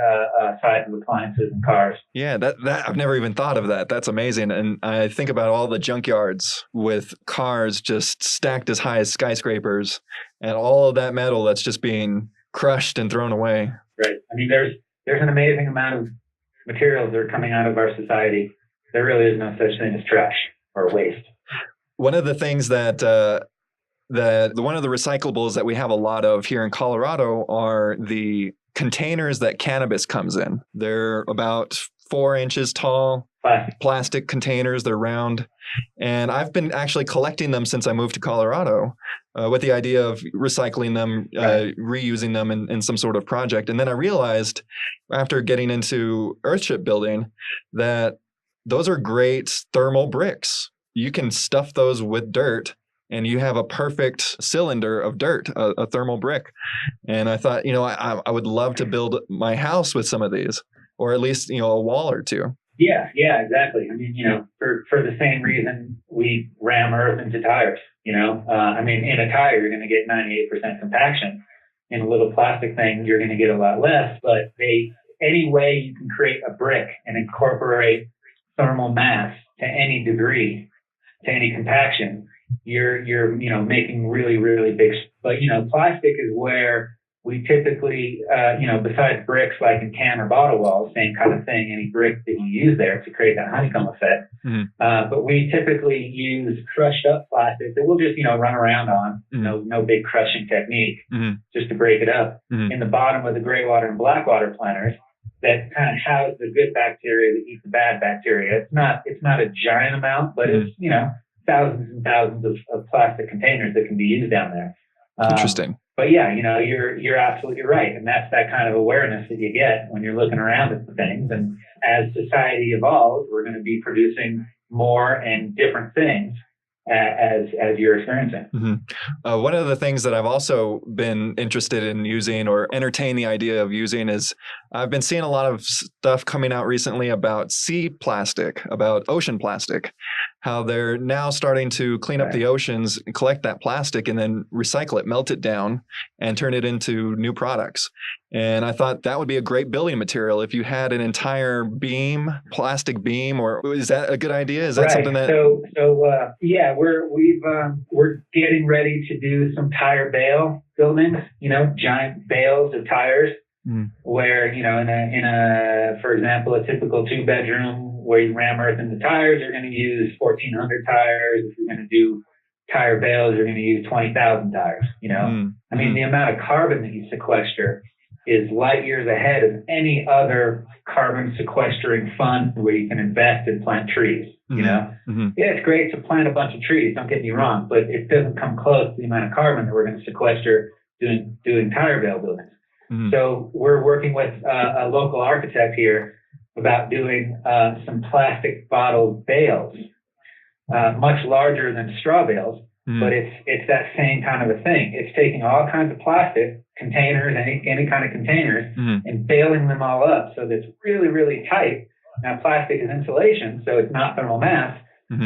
sides of appliances and cars. Yeah, that I've never even thought of that. That's amazing. And I think about all the junkyards with cars just stacked as high as skyscrapers and all of that metal that's just being crushed and thrown away. Right. I mean, there's an amazing amount of materials that are coming out of our society. There really is no such thing as trash or waste. One of the things that one of the recyclables that we have a lot of here in Colorado are the containers that cannabis comes in. They're about 4 inches tall, plastic containers. They're round. And I've been actually collecting them since I moved to Colorado with the idea of recycling them, reusing them in some sort of project. And then I realized after getting into Earthship building that those are great thermal bricks. You can stuff those with dirt and you have a perfect cylinder of dirt, a thermal brick. And I thought, I would love to build my house with some of these, or at least, a wall or two. Yeah, exactly. I mean, for the same reason we ram earth into tires, in a tire, you're going to get 98% compaction. In a little plastic thing, you're going to get a lot less, but any way you can create a brick and incorporate thermal mass to any degree, to any compaction, you're making really, really big. But, plastic is where we typically, besides bricks like in can or bottle walls, same kind of thing, any brick that you use there to create that honeycomb effect. Mm-hmm. But we typically use crushed up plastic that we'll just, run around on, no big crushing technique, just to break it up. In the bottom of the gray water and black water planters that kind of house the good bacteria that eat the bad bacteria. It's not a giant amount, but it's, thousands and thousands of plastic containers that can be used down there. Interesting. But yeah, you're absolutely right. And that's that kind of awareness that you get when you're looking around at the things. And as society evolves, we're going to be producing more and different things. as you're experiencing. One of the things that I've also been interested in using or entertain the idea of using is I've been seeing a lot of stuff coming out recently about sea plastic, about ocean plastic, how they're now starting to clean up the oceans, collect that plastic and then recycle it, melt it down and turn it into new products. And I thought that would be a great building material if you had an entire beam, plastic beam, or is that a good idea? Is that something that? Yeah, we're getting ready to do some tire bale buildings, giant bales of tires where, in a, for example, a typical 2-bedroom where you ram earth into tires, you're going to use 1,400 tires. If you're going to do tire bales, you're going to use 20,000 tires, I mean, the amount of carbon that you sequester is light years ahead of any other carbon sequestering fund where you can invest and plant trees, Yeah, it's great to plant a bunch of trees, don't get me wrong, but it doesn't come close to the amount of carbon that we're going to sequester doing tire bale buildings. So we're working with a local architect here about doing some plastic bottle bales, much larger than straw bales, but it's that same kind of a thing. It's taking all kinds of plastic containers, any kind of containers, and baling them all up so that it's really, really tight. Now, plastic is insulation, so it's not thermal mass,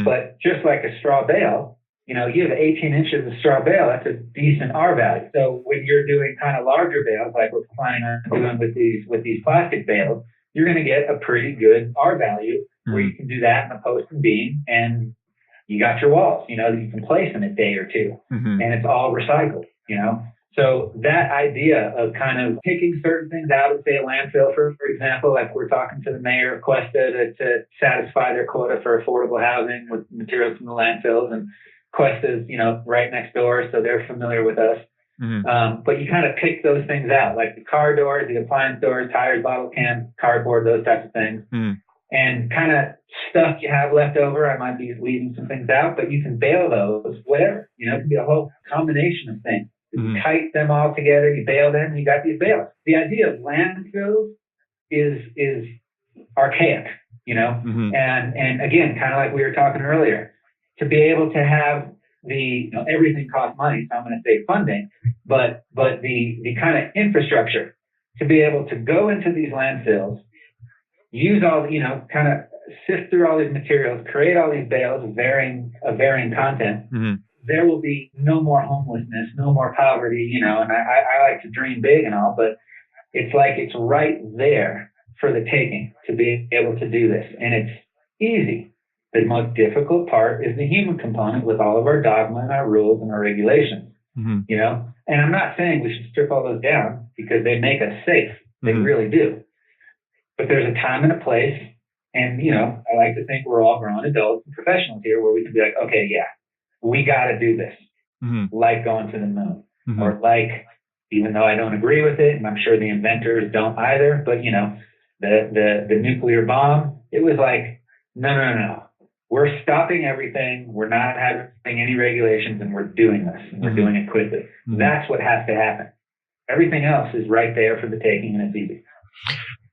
but just like a straw bale, you have 18 inches of straw bale, that's a decent R value. So when you're doing kind of larger bales, like we're planning on doing with these plastic bales, you're going to get a pretty good R value where you can do that in a post and beam, and you got your walls, that you can place in a day or two, and it's all recycled, So that idea of kind of picking certain things out of, say, a landfill, for example, like we're talking to the mayor of Cuesta to satisfy their quota for affordable housing with materials from the landfills, and Cuesta's, right next door, so they're familiar with us. But you kind of pick those things out, like the car doors, the appliance doors, tires, bottle cans, cardboard, those types of things. And kind of stuff you have left over, I might be leaving some things out, but you can bale those, whatever. It can be a whole combination of things. You kite them all together, you bale them, and you got these bales. The idea of landfills is archaic, and again, kind of like we were talking earlier, to be able to have everything costs money, so I'm going to say funding, but the kind of infrastructure to be able to go into these landfills, use all, kind of sift through all these materials, create all these bales of varying content. There will be no more homelessness, no more poverty, and I like to dream big and all, but it's like it's right there for the taking to be able to do this. And it's easy. The most difficult part is the human component with all of our dogma and our rules and our regulations, And I'm not saying we should strip all those down because they make us safe. They really do. But there's a time and a place. And, I like to think we're all grown adults and professionals here where we can be like, okay, yeah, we got to do this. Like going to the moon or like, even though I don't agree with it, and I'm sure the inventors don't either, but the nuclear bomb, it was like, no. We're stopping everything. We're not having any regulations, and we're doing this, and we're doing it quickly. That's what has to happen. Everything else is right there for the taking, and it's easy.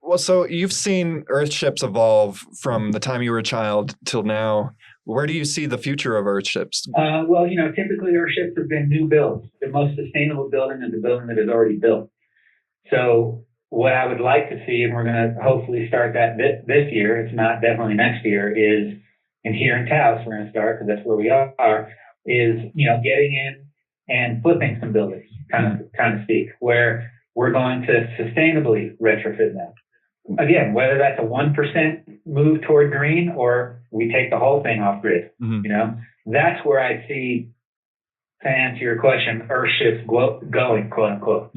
Well, so you've seen Earthships evolve from the time you were a child till now. Where do you see the future of Earthships? Well, typically Earthships have been new builds. The most sustainable building is the building that is already built. So what I would like to see, and we're going to hopefully start that this year, if not definitely next year, is, and here in Taos, we're going to start because that's where we are, is, getting in and flipping some buildings, kind of speak, where we're going to sustainably retrofit them. Again, whether that's a 1% move toward green or we take the whole thing off grid, that's where I see, to answer your question, Earthships going, quote unquote,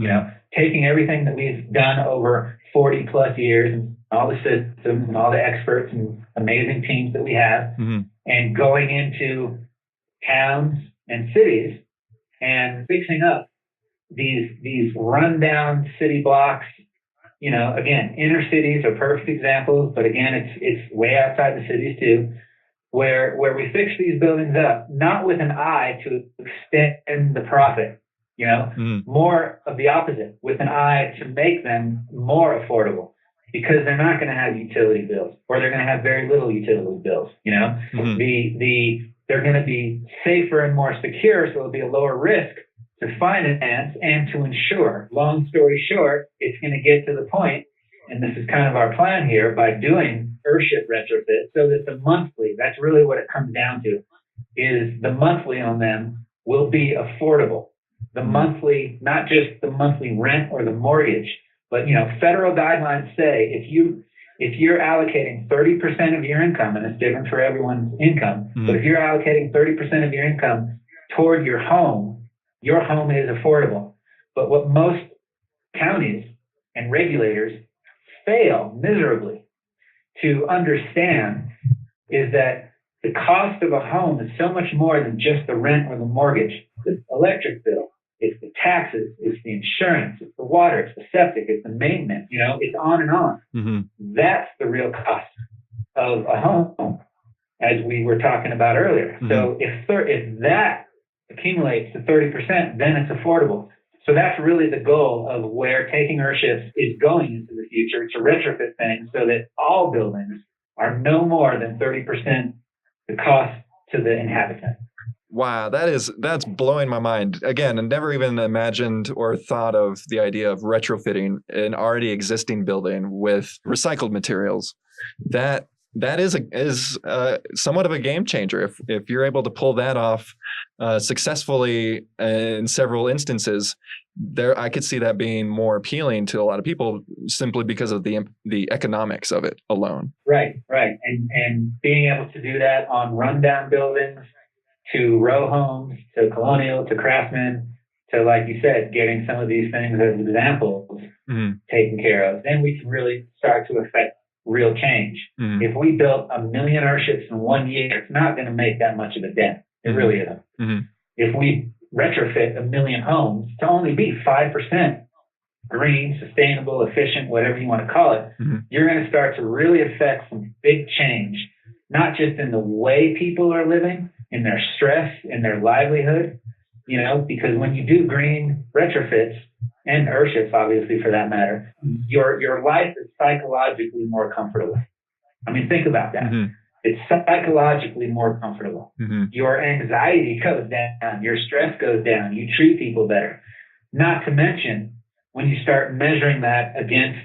taking everything that we've done over 40 plus years and all the systems and all the experts and amazing teams that we have and going into towns and cities and fixing up these rundown city blocks. Again, inner cities are perfect examples, but again, it's way outside the cities too, where we fix these buildings up, not with an eye to extend the profit, more of the opposite, with an eye to make them more affordable, because they're not going to have utility bills, or they're going to have very little utility bills. The they're going to be safer and more secure, so it'll be a lower risk to finance and to insure. Long story short, it's going to get to the point, and this is kind of our plan here, by doing Earthship retrofit, so that the monthly, that's really what it comes down to, is the monthly on them will be affordable. The monthly, not just the monthly rent or the mortgage, but, you know, federal guidelines say if you're allocating 30% of your income, and it's different for everyone's income, but if you're allocating 30% of your income toward your home is affordable. But what most counties and regulators fail miserably to understand is that the cost of a home is so much more than just the rent or the mortgage. The electric bill, it's the taxes, it's the insurance, it's the water, it's the septic, it's the maintenance, you know, it's on and on. That's the real cost of a home, as we were talking about earlier. So if that accumulates to 30%, then it's affordable. So that's really the goal of where taking Earthships is going into the future, to retrofit things so that all buildings are no more than 30% the cost to the inhabitant. Wow, that's blowing my mind. Again, I never even imagined or thought of the idea of retrofitting an already existing building with recycled materials. That is somewhat of a game changer. If you're able to pull that off successfully in several instances, I could see that being more appealing to a lot of people simply because of the economics of it alone. Right. And being able to do that on rundown buildings, to row homes, to colonial, to craftsmen, to, like you said, getting some of these things as examples taken care of, then we can really start to affect real change. If we built 1 million Earthships in 1 year, it's not going to make that much of a dent. It really isn't. If we retrofit 1 million homes to only be 5% green, sustainable, efficient, whatever you want to call it, you're going to start to really affect some big change, not just in the way people are living, in their stress, in their livelihood, you know, because when you do green retrofits, and Earthships, obviously, for that matter, your life is psychologically more comfortable. I mean, think about that. It's psychologically more comfortable. Your anxiety goes down. Your stress goes down. You treat people better. Not to mention, when you start measuring that against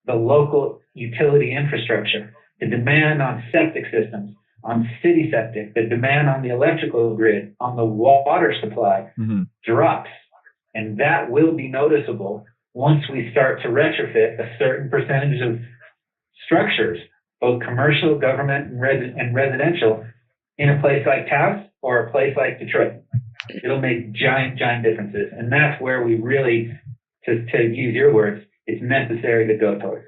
the local utility infrastructure, the demand on septic systems, on city septic, the demand on the electrical grid, on the water supply drops. And that will be noticeable once we start to retrofit a certain percentage of structures, both commercial, government, and residential, in a place like Taos or a place like Detroit. It'll make giant differences. And that's where we really, to use your words, it's necessary to go towards.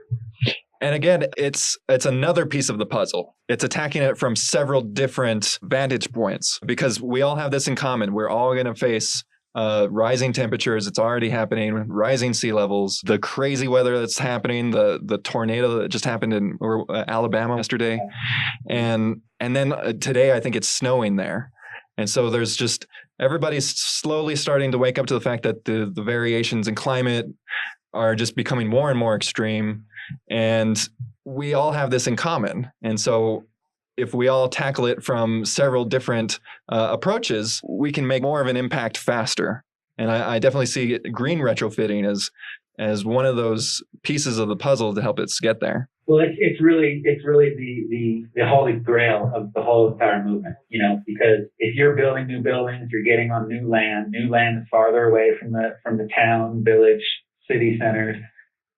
And again, it's another piece of the puzzle. It's attacking it from several different vantage points, because we all have this in common. We're all going to face rising temperatures. It's already happening. Rising sea levels, the crazy weather that's happening, the tornado that just happened in Alabama yesterday, and then today I think it's snowing there. And so there's just, everybody's slowly starting to wake up to the fact that the variations in climate are just becoming more and more extreme, and we all have this in common. And so if we all tackle it from several different approaches, we can make more of an impact faster. And I definitely see green retrofitting as one of those pieces of the puzzle to help us get there. Well, it's really the holy grail of the whole entire movement, you know, because if you're building new buildings, you're getting on new land is farther away from the town, village, city centers,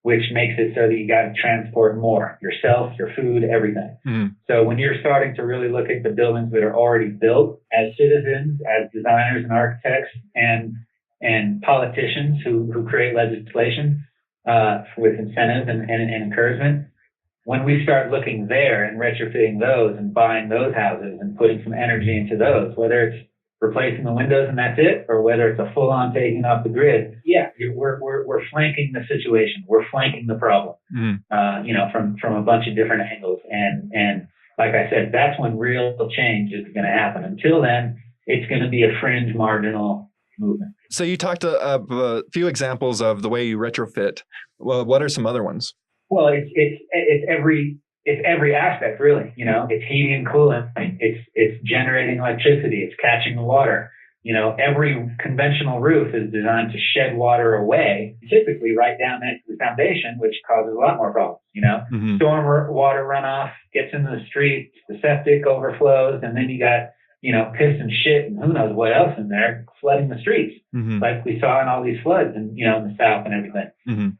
which makes it so that you got to transport more, yourself, your food, everything. So when you're starting to really look at the buildings that are already built, as citizens, as designers and architects, and politicians who create legislation with incentives and encouragement, when we start looking there and retrofitting those and buying those houses and putting some energy into those, whether it's replacing the windows and that's it, or whether it's a full-on taking off the grid, we're flanking the situation. We're flanking the problem, you know, from a bunch of different angles. And like I said, that's when real change is going to happen. Until then, it's going to be a fringe, marginal movement. So you talked a few examples of the way you retrofit. Well, what are some other ones? Well, it's every it's every aspect, really. You know, it's heating and cooling. It's generating electricity. It's catching the water. You know, every conventional roof is designed to shed water away, typically right down next to the foundation, which causes a lot more problems. You know, storm water runoff gets into the streets, the septic overflows, and then you got, you know, piss and shit and who knows what else in there flooding the streets, like we saw in all these floods and, you know, in the South and everything.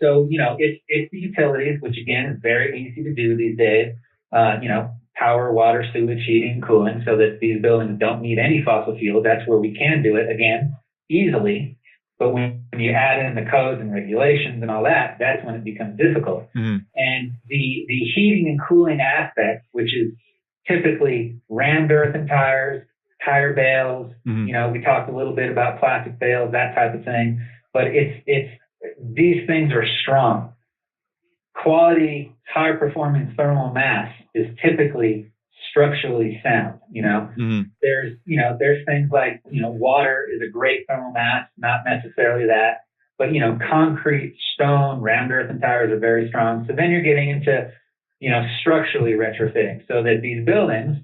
So, you know, it's the utilities, which again is very easy to do these days. You know, power, water, sewage, heating, cooling, so that these buildings don't need any fossil fuel. That's where we can do it, again, easily. But when you add in the codes and regulations and all that, that's when it becomes difficult. And the heating and cooling aspect, which is typically rammed earthen tires, tire bales, you know, we talked a little bit about plastic bales, that type of thing. But it's these things are strong. Quality, high-performing thermal mass is typically structurally sound. You know, there's things like, you know, water is a great thermal mass, not necessarily that, but, you know, concrete, stone, round earthen tires are very strong. So then you're getting into, you know, structurally retrofitting so that these buildings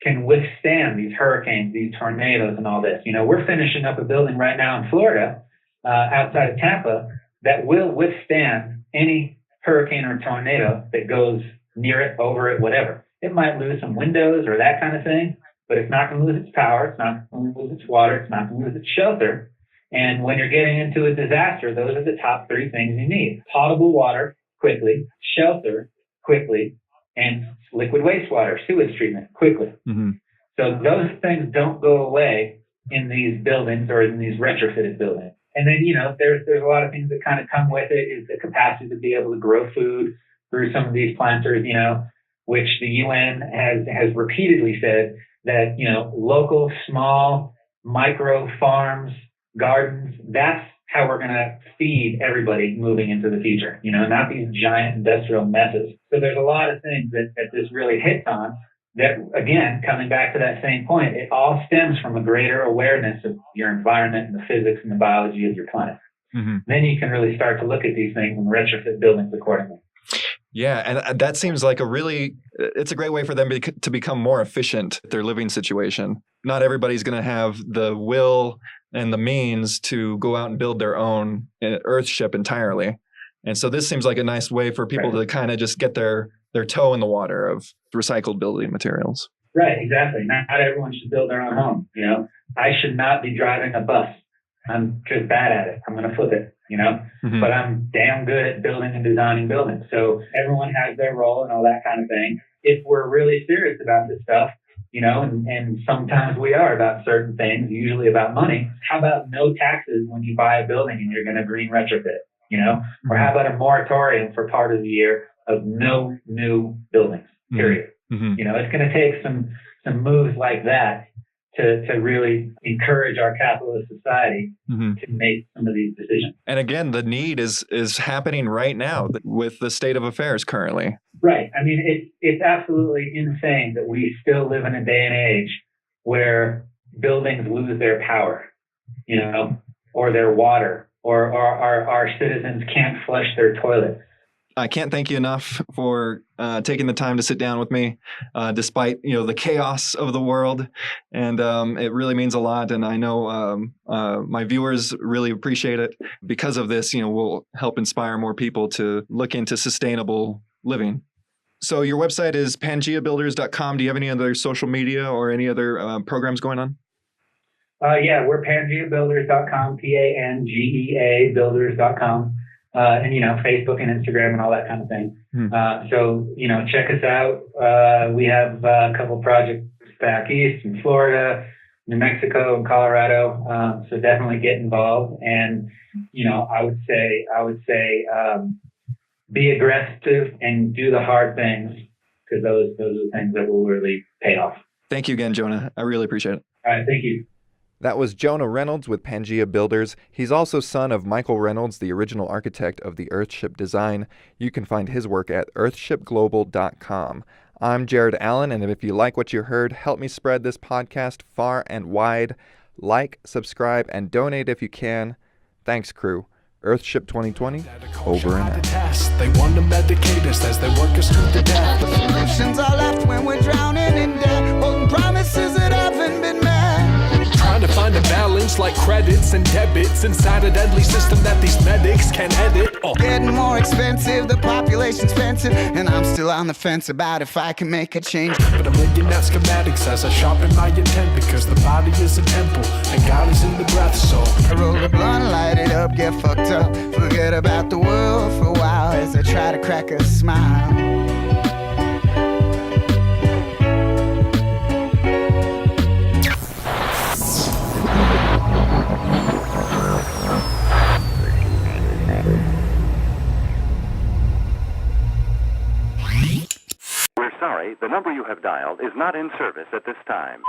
can withstand these hurricanes, these tornadoes, and all this. You know, we're finishing up a building right now in Florida, outside of Tampa, that will withstand any hurricane or tornado that goes near it, over it, whatever. It might lose some windows or that kind of thing, but it's not going to lose its power. It's not going to lose its water. It's not going to lose its shelter. And when you're getting into a disaster, those are the top three things you need: potable water quickly, shelter quickly, and liquid wastewater, sewage treatment quickly. So those things don't go away in these buildings or in these retrofitted buildings. And then, you know, there's a lot of things that kind of come with it, is the capacity to be able to grow food through some of these planters, you know, which the UN has repeatedly said that, you know, local, small, micro farms, gardens, that's how we're going to feed everybody moving into the future, you know, not these giant industrial messes. So there's a lot of things that this really hits on that, again, coming back to that same point, it all stems from a greater awareness of your environment and the physics and the biology of your planet. Then you can really start to look at these things and retrofit buildings accordingly. Yeah, and that seems like it's a great way for them to become more efficient at their living situation. Not everybody's going to have the will and the means to go out and build their own Earthship entirely. And so this seems like a nice way for people to kind of just get their toe in the water of recycled building materials. Right, exactly. Not everyone should build their own home. You know, I should not be driving a bus. I'm just bad at it. I'm going to flip it, you know, but I'm damn good at building and designing buildings. So everyone has their role and all that kind of thing. If we're really serious about this stuff, you know, and sometimes we are about certain things, usually about money. How about no taxes when you buy a building and you're going to green retrofit, you know, or how about a moratorium for part of the year of no new buildings, period. You know, it's going to take some moves like that to really encourage our capitalist society to make some of these decisions. And again, the need is happening right now with the state of affairs currently. Right. I mean, it's absolutely insane that we still live in a day and age where buildings lose their power, you know, or their water, or our citizens can't flush their toilets. I can't thank you enough for taking the time to sit down with me, despite, you know, the chaos of the world. And it really means a lot. And I know my viewers really appreciate it. Because of this, you know, we'll help inspire more people to look into sustainable living. So your website is pangeabuilders.com. Do you have any other social media or any other programs going on? Yeah, we're pangeabuilders.com, PANGEA builders.com. And, you know, Facebook and Instagram and all that kind of thing. So, you know, check us out. We have a couple projects back east in Florida, New Mexico, and Colorado. So definitely get involved. And, you know, I would say be aggressive and do the hard things, because those are the things that will really pay off. Thank you again, Jonah. I really appreciate it. All right. Thank you. That was Jonah Reynolds with Pangea Builders. He's also son of Michael Reynolds, the original architect of the Earthship design. You can find his work at earthshipglobal.com. I'm Jared Allen, and if you like what you heard, help me spread this podcast far and wide. Like, subscribe, and donate if you can. Thanks, crew. Earthship 2020, over and out. They want to medicate us as they work us to the death. Solutions are left when we're drowning in debt, holding promises that haven't been met. Trying to find a balance like credits and debits inside a deadly system that these medics can edit. Getting more expensive, the population's expensive, and I'm still on the fence about if I can make a change. But I'm looking at schematics as I sharpen my intent, because the body is a temple and God is in the breath. So I roll a blunt, light it up, get fucked up, forget about the world for a while as I try to crack a smile. We're sorry, the number you have dialed is not in service at this time.